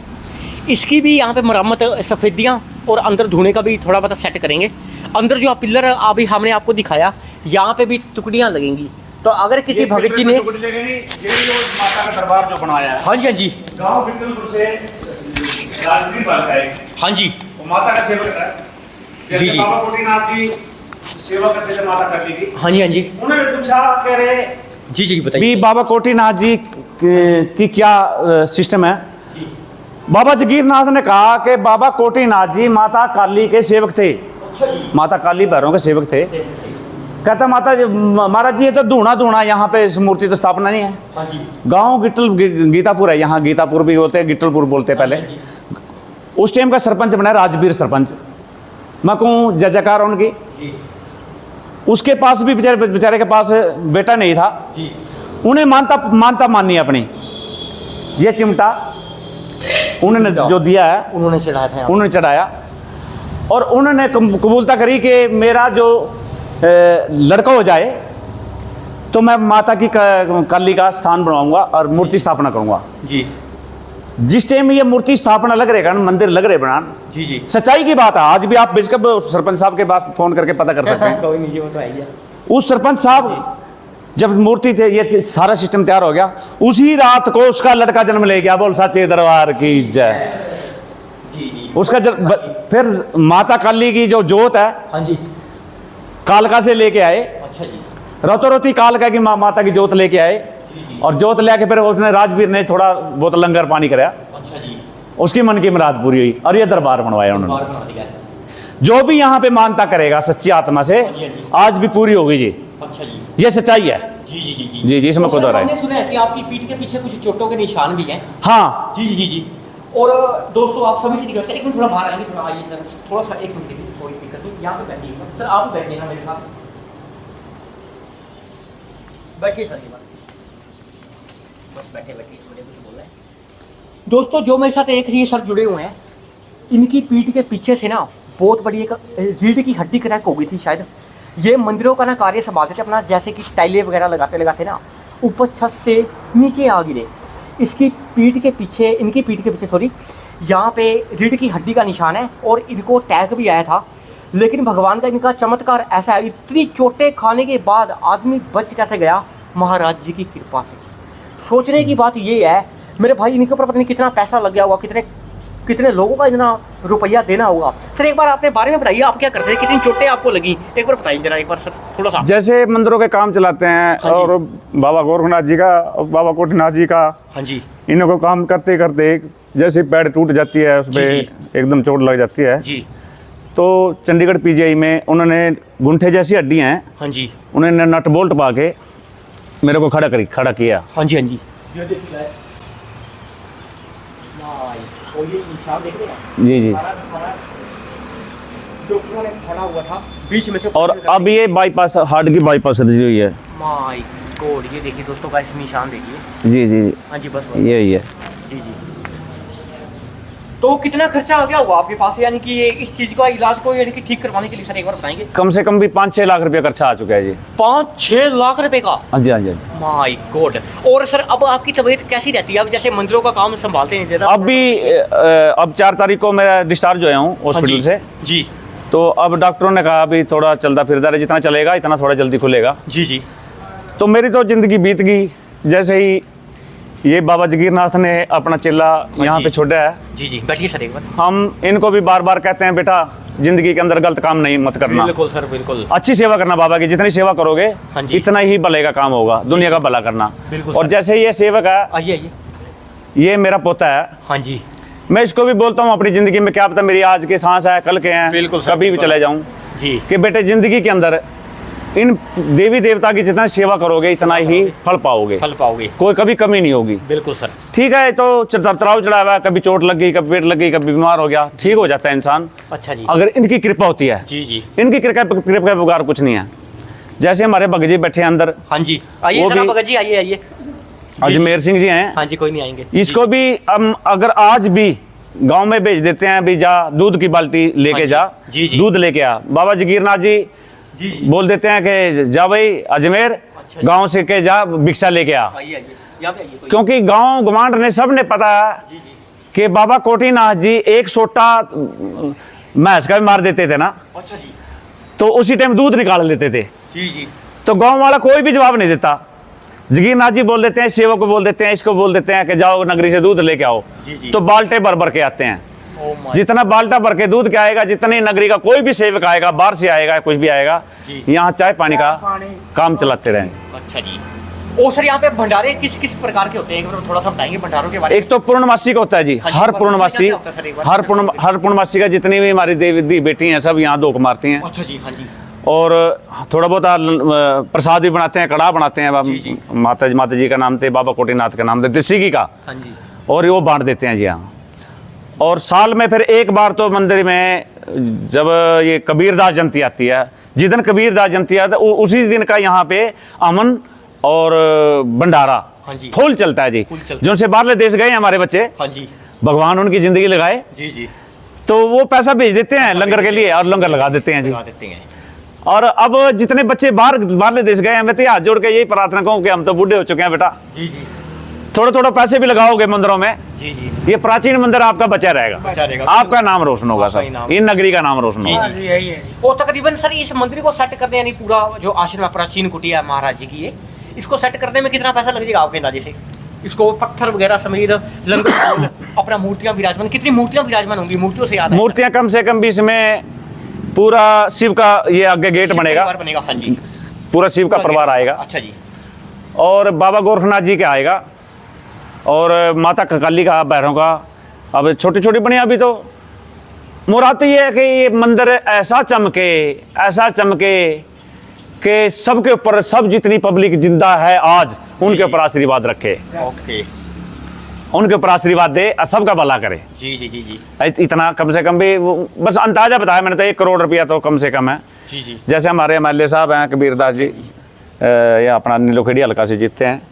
S1: इसकी भी यहाँ पे मरम्मत, सफ़ेदियाँ और अंदर धोने का भी थोड़ा बहुत सेट करेंगे। अंदर जो पिलर अभी हमने आपको दिखाया, यहाँ पे भी टुकड़ियाँ लगेंगी। तो अगर किसी भगत जी ने
S3: माता का दरबार जो बनाया है,
S1: हाँ जी, हाँ जी,
S3: गांव बिल्कुल से राजगीर बाग है,
S1: हाँ जी,
S3: वो माता का सेवक है। जैसे
S1: जी, जी।
S3: बाबा कोटीनाथ जी सेवा करते थे माता कर ली थी,
S1: हाँ जी, हाँ जी,
S3: उन्होंने पूछा कह रहे
S1: जी जी बताइए
S3: भी बाबा कोटीनाथ जी की क्या सिस्टम है। बाबा जगीरनाथ ने कहा कि बाबा कोटीनाथ जी माता काली के सेवक थे, माता काली भैरव के सेवक थे। कहता माता जी महाराज जी ये तो धूना यहाँ पे इस मूर्ति तो स्थापना नहीं है।
S1: हाँ जी,
S3: गांव गिट्टल गीतापुर है, यहाँ गीतापुर भी बोलते हैं, गिट्टलपुर बोलते हैं पहले। उस टाइम का सरपंच बना राजवीर सरपंच, मैं कहूँ जय जयकार उनकी। उसके पास भी बेचारे के पास बेटा नहीं था, उन्हें मानता माननी अपनी। ये चिमटा उन्होंने जो दिया है,
S1: उन्होंने चढ़ाया था,
S3: उन्होंने चढ़ाया और उन्होंने कबूलता करी कि मेरा जो लड़का हो जाए तो मैं माता की काली का स्थान बनाऊंगा और मूर्ति स्थापना करूंगा।
S1: जी
S3: जिस टाइम ये मूर्ति स्थापना लग रहेगा ना, मंदिर लग रहे बनान,
S1: जी जी
S3: सच्चाई की बात है। आज भी आप बिस्कप सरपंच साहब के पास फोन करके पता कर सकते हैं।
S1: कोई नहीं, वो तो आइए।
S3: उस सरपंच साहब जब मूर्ति थे, ये सारा सिस्टम तैयार हो गया, उसी रात को उसका लड़का जन्म ले गया। बोल साचे दरबार की जय।
S1: जी जी
S3: उसका फिर माता काली की जो जोत है,
S1: हाँ जी,
S3: कालका से लेके आए,
S1: अच्छा जी,
S3: रोतो रोती कालका की माता की जोत लेके आए, और जोत लेके फिर उसने राजवीर ने थोड़ा बहुत लंगर पानी कराया,
S1: अच्छा जी,
S3: उसकी मन की मुराद पूरी हुई और ये दरबार बनवाया उन्होंने।
S1: बार बना दिया है।
S3: जो भी यहाँ पे मानता करेगा सच्ची आत्मा से, आज भी पूरी होगी जी।
S1: अच्छा जी,
S3: ये सच्चाई है।
S1: जी जी जी
S3: जी जी, इसमें कोई दो राय
S1: हमने सुना है कि आपकी पीठ के पीछे कुछ चोटों के निशान भी हैं।
S3: हाँ।
S1: जी जी जी। और दोस्तों आप सभी से रिक्वेस्ट है, एक मिनट थोड़ा बाहर आएंगे, थोड़ा आइए सर, थोड़ा सा एक मिनट देखिए, कोई दिक्कत नहीं, यहाँ पे बैठिए सर, आप बैठिए ना मेरे साथ, बैठिए सर, ये बात बस बैठे बैठिए, मुझे कुछ बोलना है। दोस्तों जो मेरे साथ एक ये सर जुड़े हुए हैं, इनकी पीठ के पीछे से ना बहुत बड़ी एक रीढ़ की हड्डी क्रैक हो गई थी शायद। ये मंदिरों का ना कार्य संभालते थे अपना, जैसे कि टाइलें वगैरह लगाते लगाते ना ऊपर छत से नीचे आ गिरे। इसकी पीठ के पीछे, इनकी पीठ के पीछे सॉरी, यहाँ पे रीढ़ की हड्डी का निशान है और इनको टैग भी आया था। लेकिन भगवान का इनका चमत्कार ऐसा है, इतनी चोटें खाने के बाद आदमी बच कैसे गया, महाराज जी की कृपा से। सोचने की बात ये है मेरे भाई, इनके ऊपर पता नहीं कितना पैसा लग गया होगा, कितने लोगों का इतना रुपया देना होगा। सर एक बार अपने बारे में बताइए, आप क्या करते हैं, कितनी चोटें आपको लगी, एक बार बताइए जरा, एक बार सर थोड़ा सा।
S3: जैसे मंदिरों के काम चलाते हैं,
S1: हाँ जी।
S3: और बाबा गोरखनाथ जी का और बाबा कोटिनाथ जी का,
S1: हाँ जी,
S3: इन को काम करते करते जैसे पैर टूट जाती है, उस पर
S1: जी,
S3: एकदम चोट लग जाती है,
S1: जी,
S3: तो चंडीगढ़ पीजीआई में उन्होंने गुंठे जैसी हड्डी हैं,
S1: हाँ जी,
S3: उन्होंने नट बोल्ट पा के मेरे को खड़ा किया।
S1: हाँ जी, हाँ जी, ये देखिए और ये निशान देख रहे हैं,
S3: जी जी।
S1: डॉक्टरों ने खड़ा हुआ था बीच में से,
S3: और अब ये बाईपास, हार्ट की बाईपास सर्जरी हुई है।
S1: माय गॉड, ये देखिए दोस्तों का निशान देखिए।
S3: जी जी,
S1: हाँ जी, बस
S3: यही है।
S1: जी जी। तो कितना खर्चा आ गया होगा आपके पास, यानी कि ये इस चीज का इलाज को यानी कि ठीक करवाने के लिए, सर एक बार बताएंगे।
S3: कम से कम भी 5-6 लाख रुपया खर्चा आ चुका है जी।
S1: 5-6 लाख रुपए का?
S3: हाँ जी, हाँ जी।
S1: My God. और सर अब आपकी तबीयत कैसी रहती है, अब जैसे मंदिरों का काम संभालते हैं
S3: अब भी अब 4 तारीख को मैं डिस्चार्ज हुआ हूँ हॉस्पिटल से
S1: जी।
S3: तो अब डॉक्टरों ने कहा अभी थोड़ा चलता फिरता रहे, जितना चलेगा इतना थोड़ा जल्दी खुलेगा।
S1: जी जी।
S3: तो मेरी तो ज़िंदगी बीत गई, जैसे ही ये बाबा जगीरनाथ ने अपना चिल्ला यहाँ पे छोड़ा है।
S1: जी जी, बैठिए सर एक बार।
S3: हम इनको भी बार बार कहते हैं, बेटा जिंदगी के अंदर गलत काम नहीं मत करना,
S1: बिल्कुल सर, बिल्कुल।
S3: अच्छी सेवा करना बाबा की, जितनी सेवा करोगे
S1: हाँ जी,
S3: इतना ही भले का काम होगा, दुनिया का भला करना।
S1: बिल्कुल
S3: और
S1: सर।
S3: जैसे ये सेवक है,
S1: आइए आइए।
S3: ये मेरा पोता है।
S1: हाँ जी,
S3: मैं इसको भी बोलता हूँ अपनी ज़िंदगी में, क्या पता मेरी आज के सांस है कल के हैं,
S1: बिल्कुल सर,
S3: कभी भी
S1: बिल्कुल।
S3: चले जाऊँ,
S1: जी,
S3: कि बेटे ज़िंदगी के अंदर इन देवी देवता की जितना सेवा करोगे इतना ही फल पाओगे,
S1: फल पाओगे,
S3: कोई कभी कमी नहीं होगी।
S1: बिल्कुल सर।
S3: ठीक है, तो तराव चढ़ा हुआ है, कभी चोट लग गई, कभी पेट लग गई, कभी बीमार हो गया, ठीक हो जाता है इंसान,
S1: अच्छा जी,
S3: अगर इनकी कृपा होती है।
S1: जी जी।
S3: इनकी कृपा के बगैर कुछ नहीं है। जैसे हमारे भगत जी बैठे हैं अंदर,
S1: हाँ जी, आइए
S3: वो
S1: सर,
S3: भी-
S1: भगत जी आइए आइए।
S3: अजमेर सिंह जी हैं,
S1: हाँ जी, कोई नहीं आएंगे।
S3: इसको भी हम अगर आज भी गांव में भेज देते हैं, भी जा दूध की बाल्टी लेके
S1: हाँ जी,
S3: जा,
S1: जी, जी।
S3: दूध लेके आ, बाबा जगीरनाथ जी
S1: जी जी,
S3: बोल देते हैं कि जा भाई अजमेर,
S1: अच्छा जी।
S3: गांव से के जा भिक्षा लेके आ।
S1: आइए आइए, यहाँ पे आइए, कोई-
S3: क्योंकि गांव गवांड ने सब ने पता है
S1: जी जी,
S3: कि बाबा कोटिनाथ जी एक सोटा भैंस का भी मार देते थे ना,
S1: अच्छा जी,
S3: तो उसी टाइम दूध निकाल लेते थे।
S1: जी जी,
S3: तो गांव वाला कोई भी जवाब नहीं देता। जगीरनाथ जी बोल देते हैं, सेवक को बोल देते हैं, इसको बोल देते हैं कि जाओ नगरी से दूध लेके आओ,
S1: जी जी।
S3: तो बाल्टे भर भर के आते हैं।
S1: ओ माय,
S3: जितना बाल्टा भर के दूध के आएगा, जितनी नगरी का कोई भी सेवक आएगा, बाहर से आएगा, कुछ भी आएगा,
S1: जी।
S3: यहाँ चाय पानी का काम चलाते रहें।
S1: अच्छा जी। और सर यहाँ पे भंडारे किस किस प्रकार के होते हैं, एक बार थोड़ा सा बताएंगे भंडारों के बारे में।
S3: एक तो पूर्णमासी का होता है जी,
S1: हाँ जी,
S3: हर
S1: पूर्णमासी
S3: पूर्णमासी,
S1: का क्या होता है सर, एक बार?
S3: हर पूर्णमासी का जितनी भी हमारी देवी दी बेटी हैं सब यहाँ धोख मारती हैं,
S1: अच्छा जी, हाँ जी,
S3: और थोड़ा बहुत प्रसाद भी बनाते हैं, कड़ाह बनाते हैं।
S1: जी, जी।
S3: माता जी का नाम थे, बाबा कोटिनाथ का नाम थे, देसी घी का,
S1: हाँ जी,
S3: और वो बांट देते हैं जी यहाँ। और साल में फिर एक बार तो मंदिर में जब ये कबीरदास जयंती आती है, जिस दिन कबीरदास जयंती आती है उसी दिन का यहाँ पे अमन और भंडारा
S1: हाँ जी,
S3: फुल चलता है जी।
S1: फुल चलता है।
S3: जो उनसे बाहरले देश गए हमारे बच्चे,
S1: हाँ जी,
S3: भगवान उनकी जिंदगी लगाए,
S1: जी जी,
S3: तो वो पैसा भेज देते हैं लंगर के लिए और लंगर लगा देते हैं जी।
S1: लगा देते हैं।
S3: और अब जितने बच्चे बाहरले देश गए हैं, मैं तो हाथ जोड़ के यही प्रार्थना कहूँ कि हम तो बूढ़े हो चुके हैं बेटा,
S1: जी जी
S3: थोड़ा थोड़ा पैसे भी लगाओगे मंदिरों में,
S1: जी जी,
S3: ये प्राचीन मंदिर आपका बचा रहेगा,
S1: बचा रहेगा।
S3: आपका नाम रोशन होगा
S1: आपका ही
S3: सर,
S1: नाम।
S3: इन नगरी का नाम रोशन होगा।
S1: जी यही है। और तकरीबन सर इस मंदिर को सेट करने, यानी पूरा जो आश्रम है, प्राचीन कुटिया है महाराज जी की, ये इसको सेट करने में कितना पैसा लग जाएगा आपके अंदाजे से? इसको पत्थर वगैरह समेत लंगर अपना मूर्तियां विराजमान, कितनी मूर्तियां विराजमान होंगी? मूर्तियों से याद है
S3: मूर्तियां कम से कम भी इसमें पूरा शिव का ये आगे गेट बनेगा,
S1: बनेगा। हाँ जी,
S3: पूरा शिव का परिवार आएगा,
S1: अच्छा जी,
S3: और बाबा गोरखनाथ जी का आएगा, और माता काली का, भैरव का। अब छोटी छोटी बनी अभी तो। मुराद तो ये है कि ये मंदिर ऐसा चमके कि सबके ऊपर, सब जितनी पब्लिक जिंदा है आज, उनके ऊपर आशीर्वाद रखे,
S1: ओके,
S3: उनके ऊपर आशीर्वाद दे और सबका भला करे।
S1: जी जी जी जी
S3: इतना कम से कम भी बस अंदाजा बताया मैंने तो, 1 करोड़ रुपया तो कम से कम है।
S1: जी जी,
S3: जैसे हमारे एमएलए साहब हैं कबीरदास जी, ये अपना नीलोखेड़ी हल्का से जीतते हैं,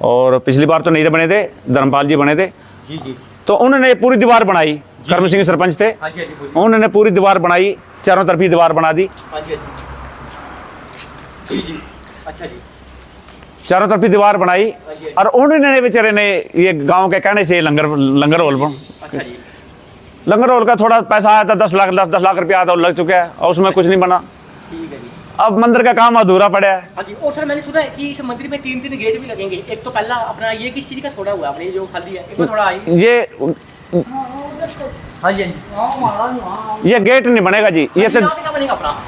S3: और पिछली बार तो नहीं बने थे, धर्मपाल जी बने थे,
S1: जी जी,
S3: तो उन्होंने पूरी दीवार बनाई, करम सिंह सरपंच थे,
S1: हाँ जी, हाँ जी, बोलिए।
S3: उन्होंने पूरी दीवार बनाई, चारों तरफ ही दीवार बना दी,
S1: हाँ जी, जी जी, अच्छा जी,
S3: चारों तरफ ही दीवार बनाई,
S1: हाँ जी,
S3: और उन्होंने बेचारे ने ये गांव के कहने से लंगर होल बन,
S1: अच्छा जी,
S3: लंगर होल का थोड़ा पैसा आया था, 10 लाख रुपया आया था, लग चुका है, और उसमें कुछ नहीं बना।
S1: ठीक है जी।
S3: अब मंदिर का काम अधूरा पड़ा है।
S1: हाँ जी, और सर मैंने सुना है कि इस मंदिर में 3 गेट भी लगेंगे। एक तो पहला अपना ये किस चीज का छोड़ा हुआ है आपने, जो खाली है, इसमें थोड़ा आई।
S3: ये
S1: हाँ जी, हाँ जी,
S3: ये गेट नहीं बनेगा जी, ये तो
S1: यहाँ पे क्या बनेगा अपना?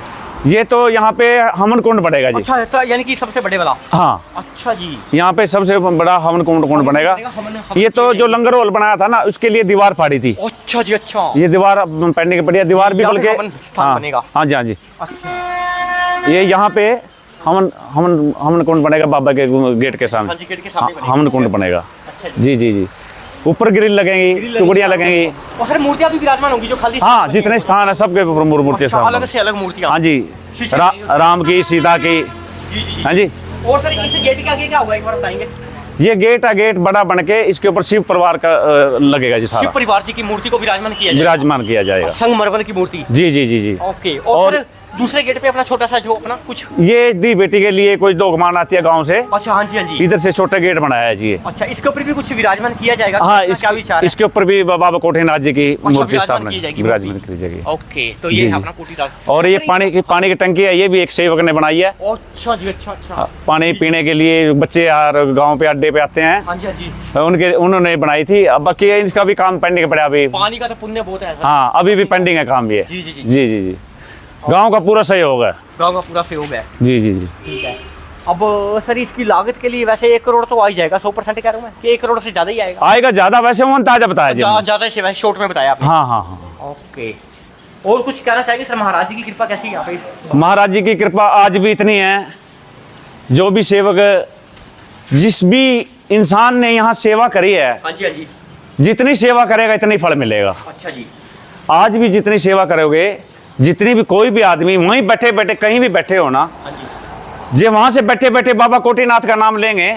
S3: ये तो यहाँ पे हवन कुंड बनेगा जी।
S1: अच्छा, तो यानी कि सबसे बड़े वाला।
S3: हाँ,
S1: अच्छा जी,
S3: यहाँ पे सबसे बड़ा हवन कुंड बनेगा। ये तो जो लंगर होल बनाया था ना, उसके लिए दीवार फाड़ी थी।
S1: अच्छा जी, अच्छा,
S3: ये दीवार पेंडिंग पड़ी है, दीवार भी
S1: यहाँ पे
S3: बल्कि
S1: हवन स्थान बनेगा।
S3: हाँ जी, हाँ जी,
S1: अच्छा,
S3: ये यहाँ पे हवन कुंड बनेगा बाबा के गेट के सामने।
S1: हाँ जी, गेट के सामने बनेगा।
S3: हवन कुंड बनेगा।
S1: अच्छा जी,
S3: जी जी जी, ऊपर ग्रिल लगेंगी, टुकड़ियाँ लगेंगी।
S1: और सर मूर्तियाँ भी विराजमान होंगी जो खाली।
S3: हाँ, जितने स्थान है सबके ऊपर मूर्ति
S1: अच्छा, अलग से अलग मूर्तियाँ।
S3: हाँ जी, राम की, सीता की।
S1: जी जी,
S3: हाँ जी,
S1: और सर इस गेट के आगे क्या होगा, एक बार बताएंगे?
S3: ये गेट बड़ा बन के इसके ऊपर शिव परिवार का लगेगा जी,
S1: शिव
S3: सारा
S1: परिवार जी की मूर्ति को विराजमान किया जाएगा।
S3: विराजमान किया जाएगा।
S1: संगमरमर की मूर्ति।
S3: जी जी जी जी।
S1: ओके, और सर दूसरे गेट पे अपना छोटा सा जो अपना कुछ।
S3: ये दी बेटी के लिए कोई दोगमान आती है गांव से,
S1: अच्छा, हाँ जी, हाँ जी,
S3: इधर से छोटा गेट बनाया है जी ये।
S1: अच्छा, इसके ऊपर भी कुछ विराजमान किया जाएगा?
S3: हाँ,
S1: क्या विचार है?
S3: इसके ऊपर भी बाबा कोठीनाथ जी की मूर्ति
S1: विराजमान
S3: स्थापना
S1: की जाएगी,
S3: विराजमान की जाएगी।
S1: ओके, तो
S3: जी,
S1: ये है
S3: जी।
S1: अपना कोठीदार।
S3: और ये पानी की टंकी है, ये भी एक सेवक ने बनाई है।
S1: अच्छा जी, अच्छा अच्छा,
S3: पानी पीने के लिए बच्चे यार गांव पे अड्डे पे आते हैं,
S1: हाँ जी, हाँ जी,
S3: उन्होंने बनाई थी। अब बाकी इसका भी काम पेंडिंग पड़ा अभी।
S1: पानी का तो पुण्य बहुत है सर।
S3: हाँ, अभी भी पेंडिंग है काम भी है।
S1: जी जी जी,
S3: जी जी जी, गांव का पूरा सहयोग है।
S1: गाँव का पूरा सहयोग है।
S3: जी जी जी।
S1: ठीक है। अब सर इसकी लागत के लिए वैसे 1 करोड़ तो आ ही जाएगा, 100% कह रहा हूँ मैं कि 1 करोड़ से ज्यादा ही आएगा।
S3: आएगा ज्यादा, वैसे वो अंदाजा बताया जी हमने।
S1: ज्यादा से वैसे शॉर्ट में बताया आपने।
S3: हाँ हाँ हाँ।
S1: ओके, और कुछ कहना चाहेंगे सर? महाराज जी की कृपा कैसी है यहाँ पे?
S3: महाराज जी की कृपा आज भी इतनी है, जो भी सेवक, जिस भी इंसान ने यहाँ सेवा करी है,
S1: हाँ जी, हाँ जी,
S3: जितनी सेवा करेगा इतनी फल मिलेगा।
S1: अच्छा जी,
S3: आज भी जितनी सेवा करोगे, जितनी भी कोई भी आदमी वहीं बैठे बैठे कहीं भी बैठे हो ना,
S1: हाँ जी,
S3: जे वहां से बैठे बैठे बाबा कोटीनाथ का नाम लेंगे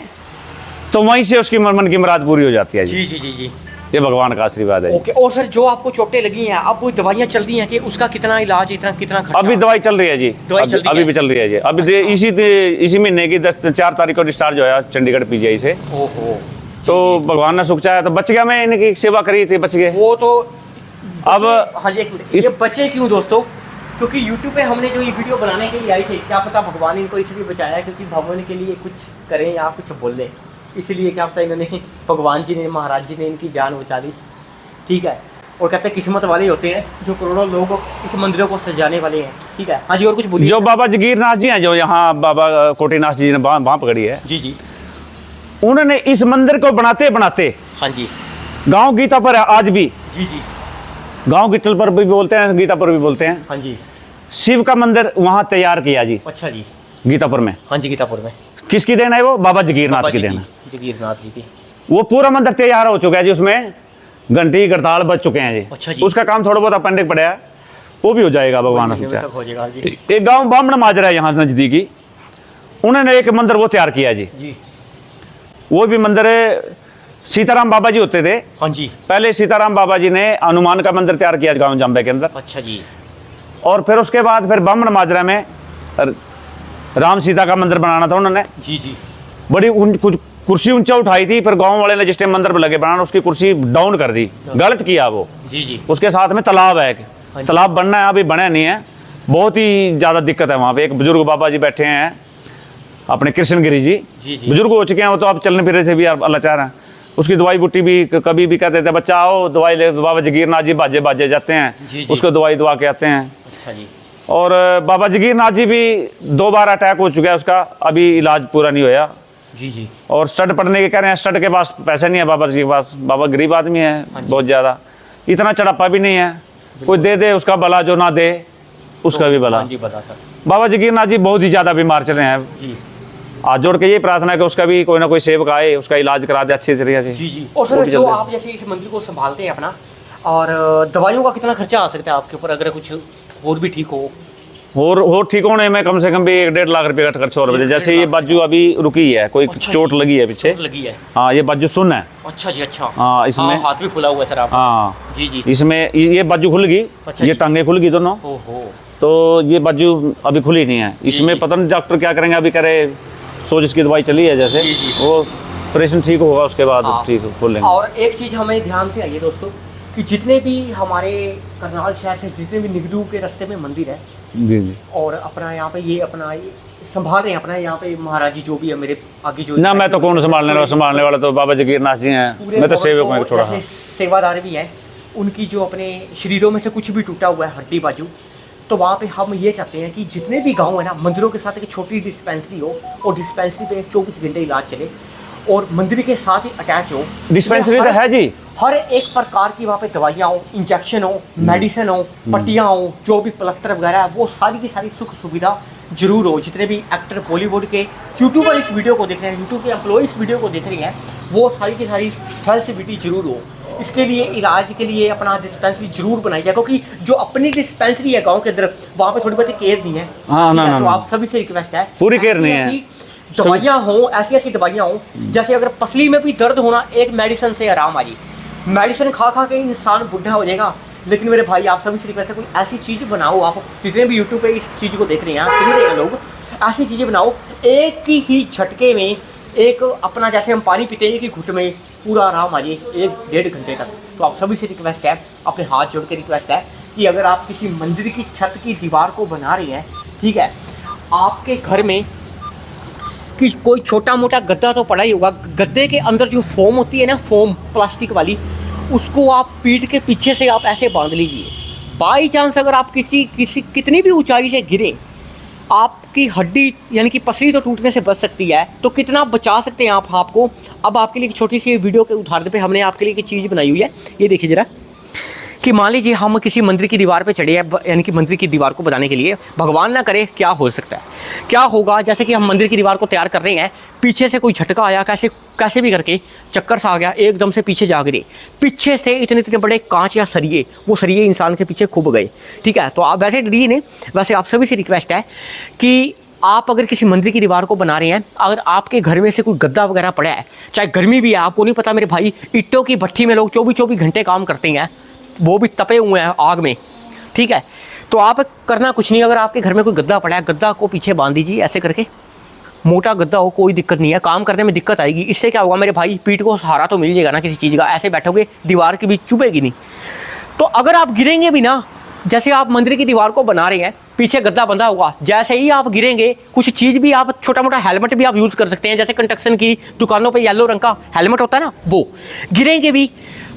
S3: तो वहीं से उसकी मन की मुराद पूरी हो जाती है जी।
S1: जी जी जी जी।
S3: ये भगवान का आशीर्वाद है जी।
S1: ओके, और सर जो आपको चोटें लगी हैं, अब वो दवाइयाँ चल रही हैं कि उसका कितना इलाज, कितना खर्चा?
S3: अभी दवाई चल रही है जी,
S1: दवाई चल रही
S3: अभी
S1: है?
S3: भी चल रही है जी। अभी इसी महीने की 4 तारीख को डिस्चार्ज होया चंडीगढ़ पीजीआई से।
S1: ओहो,
S3: तो भगवान ने सुख चाहा तो बच गया, मैं इनकी सेवा करी थी, बच गए।
S1: वो तो
S3: अब
S1: हाँ जी, एक मिनट, ये बचे क्यों दोस्तों? क्योंकि YouTube पे हमने जो ये वीडियो बनाने के लिए आई थी, क्या पता भगवान इनको इसलिए बचाया क्योंकि भगवान के लिए कुछ करें या कुछ बोल दें, इसलिए क्या पता इन्होंने, भगवान जी ने, महाराज जी ने इनकी जान बचा दी। ठीक है, और कहते हैं किस्मत वाले होते हैं जो करोड़ों लोग इस मंदिरों को सजाने वाले हैं। ठीक है, हाँ जी, और कुछ बोलिए।
S3: जो बाबा जगीरनाथ जी हैं, जो यहाँ बाबा कोटीनाथ जी ने बाँह पकड़ी है,
S1: जी जी,
S3: उन्होंने इस मंदिर को बनाते बनाते,
S1: हाँ जी,
S3: गांव गीता पर है आज भी,
S1: जी जी,
S3: गांव गिटल पर भी बोलते हैं, गीता पर भी बोलते हैं,
S1: हाँ जी,
S3: शिव का मंदिर वहां तैयार किया जी,
S1: अच्छा जी,
S3: गीतापुर में।
S1: हाँ जी, गीतापुर में।
S3: किसकी देन है वो? बाबा जगीरनाथ
S1: बाबा
S3: की
S1: जी
S3: देन है।
S1: जगीरनाथ जी की।
S3: वो पूरा मंदिर तैयार हो चुका है जी, उसमें घंटी गड़ताल बज चुके हैं जी।
S1: अच्छा जी।
S3: उसका काम थोड़ा बहुत पेंडिंग पड़ा है, वो भी हो जाएगा भगवान ने सोचा।
S1: तक हो जाएगा जी।
S3: एक गांव बामण माजरा है यहाँ नजदीकी, उन्होंने एक मंदिर वो तैयार किया जी।
S1: जी,
S3: वो भी मंदिर सीताराम बाबा जी होते थे
S1: हाँ जी,
S3: पहले। सीताराम बाबा जी ने हनुमान का मंदिर तैयार किया गांव जंबे के अंदर।
S1: अच्छा जी,
S3: और फिर उसके बाद फिर बामन माजरा में राम सीता का मंदिर बनाना था उन्होंने।
S1: जी जी।
S3: बड़ी कुछ कुर्सी ऊंचा उठाई थी, फिर गांव वाले ने जिस टाइम मंदिर पर लगे बनाना उसकी कुर्सी डाउन कर दी, गलत किया वो।
S1: जी जी।
S3: उसके साथ में तालाब है, तालाब बनना है, अभी बना नहीं है, बहुत ही ज़्यादा दिक्कत है वहाँ पे। एक बुजुर्ग बाबा जी बैठे हैं अपने कृष्णगिरी जी, बुजुर्ग हो चुके हैं वो, तो आप चलने फिरने से भी लाचार हैं। उसकी दवाई बूटी भी कभी भी कहते थे बच्चा आओ दवाई ले, बाबा जगीरनाथ जी बाजे बाजे जाते हैं, उसको दवाई दवा के आते हैं।
S1: अच्छा जी। और
S3: बाबा जगीरनाथ जी भी 2 बार अटैक हो चुका है उसका, अभी इलाज पूरा नहीं होया।
S1: जी जी।
S3: और स्टड पढ़ने के कह रहे हैं, स्टड के पास पैसे नहीं है बाबा जी के पास, बाबा गरीब आदमी है बहुत ज़्यादा, इतना चढ़ापा भी नहीं है, कोई दे दे उसका भला, जो ना दे उसका भी भला। बाबा जगीरनाथ जी बहुत ही ज़्यादा बीमार चल रहे हैं जी। हाथ जोड़ के ये प्रार्थना है कि उसका भी कोई ना कोई सेवक आए, उसका इलाज करा दे अच्छी तरीके से।
S1: जी जी। और सर जो आप जैसे इस मंदिर को संभालते हैं अपना, और दवाइयों का कितना खर्चा आ सकता है आपके ऊपर अगर कुछ और भी ठीक हो?
S3: और ठीक होने में कम से कम भी 1-1.5 लाख रुपये का खर्च हो रहा है। जैसे ये बाजू अभी रुकी है, कोई चोट लगी है पीछे लगी है। हाँ ये बाजू सुन है।
S1: अच्छा जी। अच्छा।
S3: हाँ इसमें
S1: हाथ भी खुला हुआ है सर आप।
S3: हाँ
S1: जी जी।
S3: इसमें ये बाजू खुल गई, ये टांगे खुल गई दोनों, तो ये बाजू अभी खुली नहीं है। इसमें पता नहीं डॉक्टर क्या करेंगे, अभी करे सोजिश की दवाई चली है जैसे, वो ऑपरेशन ठीक होगा उसके बाद ठीक खोलेंगे।
S1: और एक चीज़ हमें ध्यान से आइए दोस्तों कि जितने भी हमारे करनाल शहर से जितने भी निगडू के रास्ते में मंदिर है
S3: जी जी,
S1: और अपना यहाँ पे ये अपना संभाल रहे हैं अपना यहाँ पे महाराज जी जो भी है मेरे आगे जो
S3: ना मैं तो कौन संभालने वाला तो बाबा जगीरनाथ जी हैं, मैं तो सेवक हूँ थोड़ा।
S1: सेवादार भी हैं, उनकी जो अपने शरीरों में से कुछ भी टूटा हुआ है हड्डी बाजू, तो वहाँ पे हम ये चाहते हैं कि जितने भी गांव है ना, मंदिरों के साथ एक छोटी डिस्पेंसरी हो और डिस्पेंसरी पे 24 घंटे इलाज चले और मंदिर के साथ ही अटैच हो।
S3: डिस्पेंसरी तो है जी,
S1: हर एक प्रकार की वहाँ पे दवाइयाँ हो, इंजेक्शन हो, मेडिसिन हो, पट्टियाँ हो, जो भी प्लस्तर वगैरह है वो सारी की सारी सुख सुविधा जरूर हो। जितने भी एक्टर बॉलीवुड के यूट्यूबर इस वीडियो को देख रहे हैं, यूट्यूब के एम्प्लॉय इस वीडियो को देख रही हैं, वो सारी की सारी फैसिलिटी जरूर हो। इसके लिए इलाज के लिए अपना डिस्पेंसरी जरूर बनाई जाए, क्योंकि जो अपनी डिस्पेंसरी है गांव के अंदर वहाँ पे थोड़ी बहुत केयर नहीं है। तो आप सभी से रिक्वेस्ट है
S3: पूरी केयर नहीं है,
S1: दवाइयाँ हों, ऐसी दवाइयाँ हों, जैसे अगर पसली में भी दर्द होना एक मेडिसिन से आराम आ जाए। मेडिसिन खा खा के इंसान बुढ़ा हो जाएगा, लेकिन मेरे भाई आप सभी से रिक्वेस्ट है कोई ऐसी चीज़ बनाओ, आप जितने भी यूट्यूब पे इस चीज़ को देख रहे हैं, सुन रहे हैं लोग, ऐसी चीज़ें बनाओ एक ही झटके में, एक अपना जैसे हम पानी पीते हैं एक ही घुट में पूरा आराम आ जाए 1-1.5 घंटे तक। तो आप सभी से रिक्वेस्ट है, अपने हाथ जोड़ के रिक्वेस्ट है कि अगर आप किसी मंदिर की छत की दीवार को बना रहे हैं, ठीक है, आपके घर में कि कोई छोटा मोटा गद्दा तो पड़ा ही होगा, गद्दे के अंदर जो फोम होती है ना, फोम प्लास्टिक वाली, उसको आप पीठ के पीछे से आप ऐसे बांध लीजिए। बाई चांस अगर आप किसी कितनी भी ऊंचाई से गिरे, आपकी हड्डी यानी कि पसली तो टूटने से बच सकती है, तो कितना बचा सकते हैं आप आपको। अब आपके लिए एक छोटी सी वीडियो के उदाहरण पे हमने आपके लिए एक चीज़ बनाई हुई है, ये देखिए ज़रा, कि मान लीजिए हम किसी मंदिर की दीवार पे चढ़े हैं, यानी कि मंदिर की दीवार को बनाने के लिए, भगवान ना करे क्या हो सकता है, क्या होगा, जैसे कि हम मंदिर की दीवार को तैयार कर रहे हैं, पीछे से कोई झटका आया, कैसे भी करके चक्कर सा आ गया, एकदम से पीछे जा गिरे, पीछे से इतने बड़े कांच या सरिये, वो सरिये इंसान के पीछे खूब गए, ठीक है। तो आप वैसे डरिए नहीं, वैसे आप सभी से रिक्वेस्ट है कि आप अगर किसी मंदिर की दीवार को बना रहे हैं, अगर आपके घर में से कोई गद्दा वगैरह पड़ा है, चाहे गर्मी भी है, आपको नहीं पता मेरे भाई, ईंटों की भट्ठी में लोग 24-24 घंटे काम करते हैं, वो भी तपे हुए हैं आग में, ठीक है। तो आप करना कुछ नहीं, अगर आपके घर में कोई गद्दा पड़ा है, गद्दा को पीछे बांध दीजिए ऐसे करके, मोटा गद्दा हो कोई दिक्कत नहीं है, काम करने में दिक्कत आएगी, इससे क्या होगा मेरे भाई, पीठ को सहारा तो मिल जाएगा ना किसी चीज़ का, ऐसे बैठोगे दीवार के बीच चुभेगी नहीं। तो अगर आप गिरेंगे भी ना, जैसे आप मंदिर की दीवार को बना रहे हैं, पीछे गद्दा बंधा हुआ, जैसे ही आप गिरेंगे, कुछ चीज़ भी आप छोटा मोटा हेलमेट भी आप यूज़ कर सकते हैं, जैसे कंस्ट्रक्शन की दुकानों पे येलो रंग का हेलमेट होता है ना, वो गिरेंगे भी,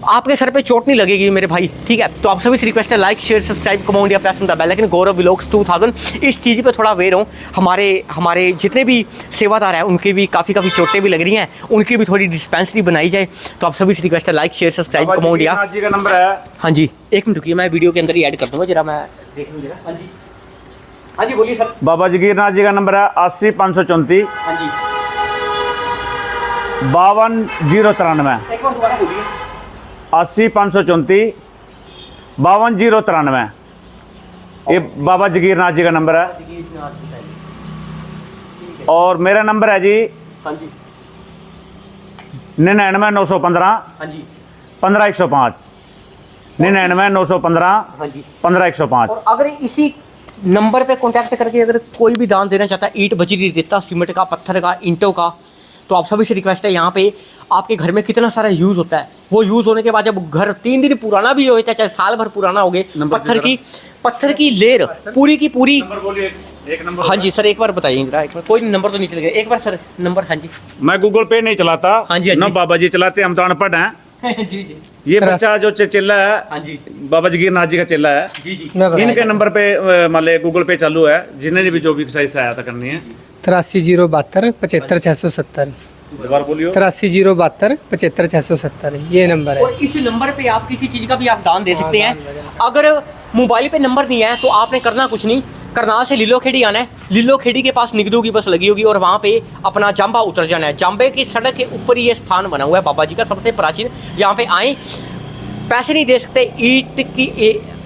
S1: आपके सर पे चोट नहीं लगेगी मेरे भाई, ठीक है। तो आप सभी से रिक्वेस्ट है, लाइक शेयर सब्सक्राइब कमेंट या press the bell icon. Gaurav vlogs 2000 इस चीज़ पे थोड़ा अवेयर हो, हमारे जितने भी सेवादार हैं उनकी भी काफ़ी चोटें भी लग रही हैं, उनकी भी थोड़ी डिस्पेंसरी बनाई जाए। तो आप सभी से रिक्वेस्ट है, लाइक शेयर सब्सक्राइब कमेंट या
S3: जी का नंबर है।
S1: हाँ जी, एक मिनट रुकिए, मैं वीडियो के अंदर ही ऐड कर दूँगा, जरा मैं देख लूँ जरा। हाँ जी, हाँ जी बोलिए सर।
S3: बाबा जगीरनाथ जी का नंबर है 80-534
S1: हाँ जी
S3: 52-093,
S1: एक बार दोबारा बोलिए।
S3: 80-534 52-093, ये बाबा जगीरनाथ जी का नंबर है। और मेरा नंबर है जी
S1: हाँ जी
S3: 99-915
S1: हाँ जी
S3: 15-105। 99,915
S1: हाँ जी
S3: 15,105।
S1: और अगर इसी नंबर पे कांटेक्ट करके अगर कोई भी दान देना चाहता है, ईंट बजरी रेता सीमेंट का पत्थर का ईंटों का, तो आप सभी से रिक्वेस्ट है, यहाँ पे आपके घर में कितना सारा यूज़ होता है, वो यूज़ होने के बाद जब घर 3 दिन पुराना भी होता है, चाहे साल भर पुराना हो गए, पत्थर की लेर पूरी की पूरी।
S3: नंबर बोलिए, एक नंबर।
S1: हाँ जी सर एक बार बताइए जरा, एक बार कोई नंबर तो नहीं चलेगा, एक बार सर नंबर। हाँ जी
S3: मैं गूगल पे नहीं चलाता,
S1: हाँ जी, हाँ
S3: ना
S1: जी।
S3: बाबा जी चलाते, हम तो अनपढ़ हैं।
S1: जी जी
S3: ये बच्चा जो चेला है,
S1: हाँ जी
S3: बाबा जगीरनाथ जी का चेला है।
S1: जी जी
S3: इनके नंबर पे मान ली गूगल पे चालू है, जिन्हें भी जो भी सहायता करनी है।
S4: 83 072 75 670।
S3: दोबारा बोलियो।
S4: 83 072 75 670 ये नंबर है।
S1: और इस नंबर पे आप किसी चीज़ का भी आप दान दे सकते हैं। अगर मोबाइल पे नंबर नहीं है तो आपने करना कुछ नहीं, करनाल से लीलो खेड़ी आना है, लीलो खेड़ी के पास निगदू की बस लगी होगी और वहाँ पे अपना जाम्बा उतर जाना है। जाम्बे की सड़क के ऊपर ही ये स्थान बना हुआ है बाबा जी का सबसे प्राचीन। यहाँ पे आए, पैसे नहीं दे सकते,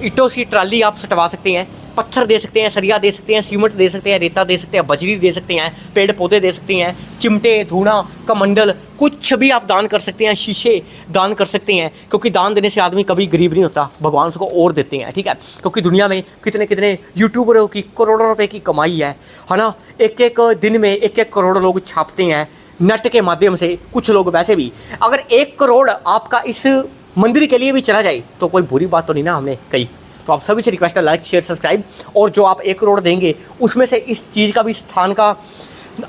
S1: ईंटों की ट्राली आप सटवा सकते हैं, पत्थर दे सकते हैं, सरिया दे सकते हैं, सीमेंट दे सकते हैं, रेता दे सकते हैं, बजरी दे सकते हैं, पेड़ पौधे दे सकते हैं, चिमटे धूना कमंडल कुछ भी आप दान कर सकते हैं, शीशे दान कर सकते हैं, क्योंकि दान देने से आदमी कभी गरीब नहीं होता, भगवान उसको और देते हैं। ठीक है, क्योंकि दुनिया में कितने कितने यूट्यूबरों की करोड़ों रुपए की कमाई है ना। एक एक दिन में 1-1 करोड़ लोग छापते हैं नेट के माध्यम से, कुछ लोग वैसे भी। अगर 1 करोड़ आपका इस मंदिर के लिए भी चला जाए तो कोई बुरी बात तो नहीं ना हमने कही। तो आप सभी से रिक्वेस्ट है, लाइक शेयर सब्सक्राइब, और जो आप 1 करोड़ देंगे उसमें से इस चीज़ का भी स्थान का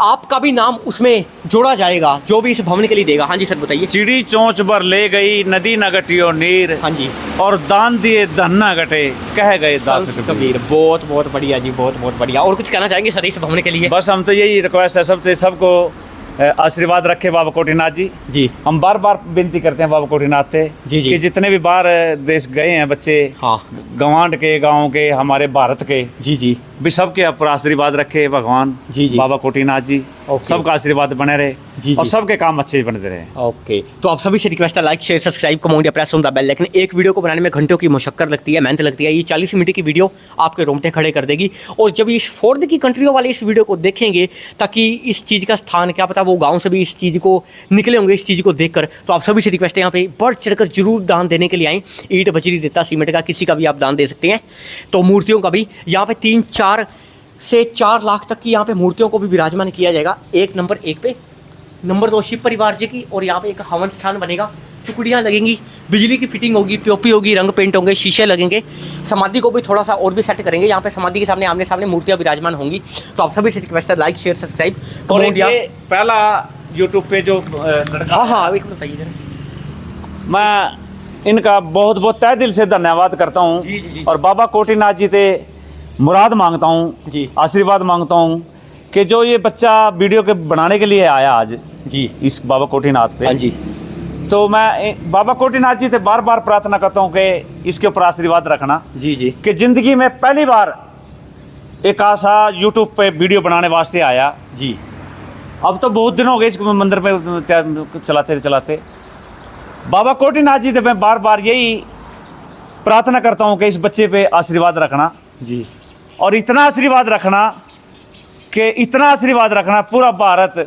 S1: आपका भी नाम उसमें जोड़ा जाएगा, जो भी इस भवन के लिए देगा। हाँ जी सर बताइए।
S3: चिड़ी चोंच भर ले गई नदी न घटियो नीर,
S1: हाँ जी
S3: और दान दिए धन न घटे कह गए दास
S1: संत कबीर। बहुत बहुत बढ़िया जी, बहुत बहुत बढ़िया। और कुछ कहना चाहेंगे सर इस भवन के लिए?
S3: बस हम तो यही रिक्वेस्ट है सबको आशीर्वाद रखे बाबा कोटिनाथ जी।
S1: जी
S3: हम बार बार विनती करते हैं बाबा कोटिनाथ से
S1: जी जी।
S3: कि जितने भी बाहर देश गए हैं बच्चे,
S1: हाँ
S3: गवांड के गांव के हमारे भारत के,
S1: जी जी
S3: भी सबके ऊपर आशीर्वाद रखे भगवान
S1: जी जी।
S3: बाबा कोटिनाथ जी।
S1: ओके।
S3: सबका आशीर्वाद बने रहे
S1: जी
S3: और
S1: जी।
S3: सबके काम अच्छे बनते रहे।
S1: ओके, तो आप सभी से रिक्वेस्ट है, लाइक शेयर सब्सक्राइब कमेंट या प्रेस ऑन द बेल। लेकिन एक वीडियो को बनाने में घंटों की मशक्कत लगती है, मेहनत लगती है। ये 40 मिनट की वीडियो आपके रोंगटे खड़े कर देगी। और जब इस फॉरेन की कंट्रियों वाले इस वीडियो को देखेंगे, ताकि इस चीज़ का स्थान, क्या पता वो गाँव से भी इस चीज़ को निकले होंगे इस चीज़ को देखकर। तो आप सभी से रिक्वेस्ट है, यहाँ पे बढ़ चढ़कर जरूर दान देने के लिए आएँ। ईंट बजरी रेता सीमेंट का किसी का भी आप दान दे सकते हैं, तो मूर्तियों का भी यहाँ पे 3-4 से 4 लाख तक की यहाँ पे मूर्तियों को भी विराजमान किया जाएगा। 1 नंबर 1 पे, नंबर 2 शिव परिवार जी की, और यहाँ पे एक हवन स्थान बनेगा, टुकड़ियाँ लगेंगी, बिजली की फिटिंग होगी, पीओपी होगी, रंग पेंट होंगे, शीशे लगेंगे। समाधि को भी थोड़ा सा और भी सेट करेंगे। यहाँ पे समाधि के सामने आमने सामने मूर्तियाँ विराजमान होंगी। तो आप सभी से रिक्वेस्ट है, लाइक शेयर सब्सक्राइब
S3: और
S1: कमेंट या
S3: ये पहला यूट्यूब पे जो लड़का,
S1: हाँ हाँ एक बताइए जरा।
S3: मैं इनका बहुत बहुत तहे दिल से धन्यवाद करता
S1: जी, जी, जी।
S3: हूँ और बाबा कोटिनाथ जी से मुराद मांगता हूँ
S1: जी।
S3: आशीर्वाद मांगता हूँ कि जो ये बच्चा वीडियो के बनाने के लिए आया आज
S1: जी
S3: इस बाबा कोटिनाथ पे,
S1: हाँ जी
S3: तो मैं बाबा कोटिनाथ जी से बार बार प्रार्थना करता हूँ कि इसके ऊपर आशीर्वाद रखना
S1: जी जी
S3: कि ज़िंदगी में पहली बार एक आशा यूट्यूब पे वीडियो बनाने वास्ते आया
S1: जी।
S3: अब तो बहुत दिन हो गए इस मंदिर पे चलाते चलाते। बाबा कोटिनाथ जी से मैं बार बार यही प्रार्थना करता हूँ कि इस बच्चे पे आशीर्वाद रखना
S1: जी
S3: और इतना आशीर्वाद रखना पूरा भारत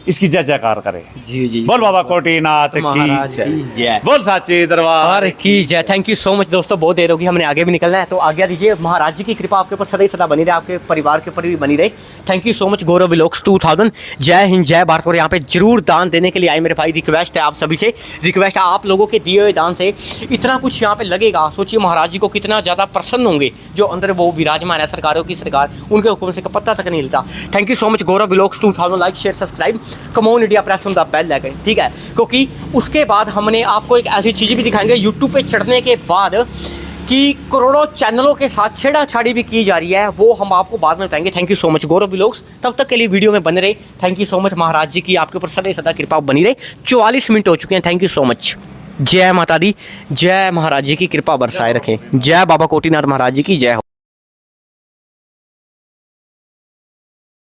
S3: इसकी जय जयकार करे।
S1: जी जी।
S3: बोल बाबा कोटिनाथ
S1: महाराज
S3: की
S1: की जय।
S3: बोल साचे दरबार
S1: की जय। थैंक यू सो मच दोस्तों, बहुत देर होगी, हमने आगे भी निकलना है, तो आज्ञा दीजिए। महाराज जी की कृपा आपके ऊपर सदा ही सदा बनी रहे, आपके परिवार के ऊपर भी बनी रहे। Thank you so much. Gaurav vlogs 2000, जय हिंद जय भारत। और यहाँ पे जरूर दान देने के लिए आए मेरे भाई। रिक्वेस्ट है आप सभी से, रिक्वेस्ट है आप लोगों के दिए हुए दान से इतना कुछ यहाँ पे लगेगा। सोचिए महाराज जी को कितना ज़्यादा प्रसन्न होंगे, जो अंदर वो विराजमान है, सरकारों की सरकार, उनके हुक्म से पता तक नहीं हिलता। Thank you so much. Gaurav vlogs 2000, like share subscribe come on India, press on the bell icon, ठीक है। क्योंकि उसके बाद हमने आपको एक ऐसी चीज़ भी दिखाएंगे यूट्यूब पे चढ़ने के बाद कि करोड़ों चैनलों के साथ छेड़ाछाड़ी भी की जा रही है, वो हम आपको बाद में बताएंगे। Thank you so much Gaurav vlogs. तब तक के लिए वीडियो में बने रहे। Thank you so much. Maharaj ji की आपके ऊपर सदा सदा कृपा बनी रहे। 44 मिनट हो चुके हैं। Thank you so much. जय माता दी, जय महाराज जी की कृपा बरसाए रखें। जय बाबा कोटिनाथ महाराज जी की जय हो।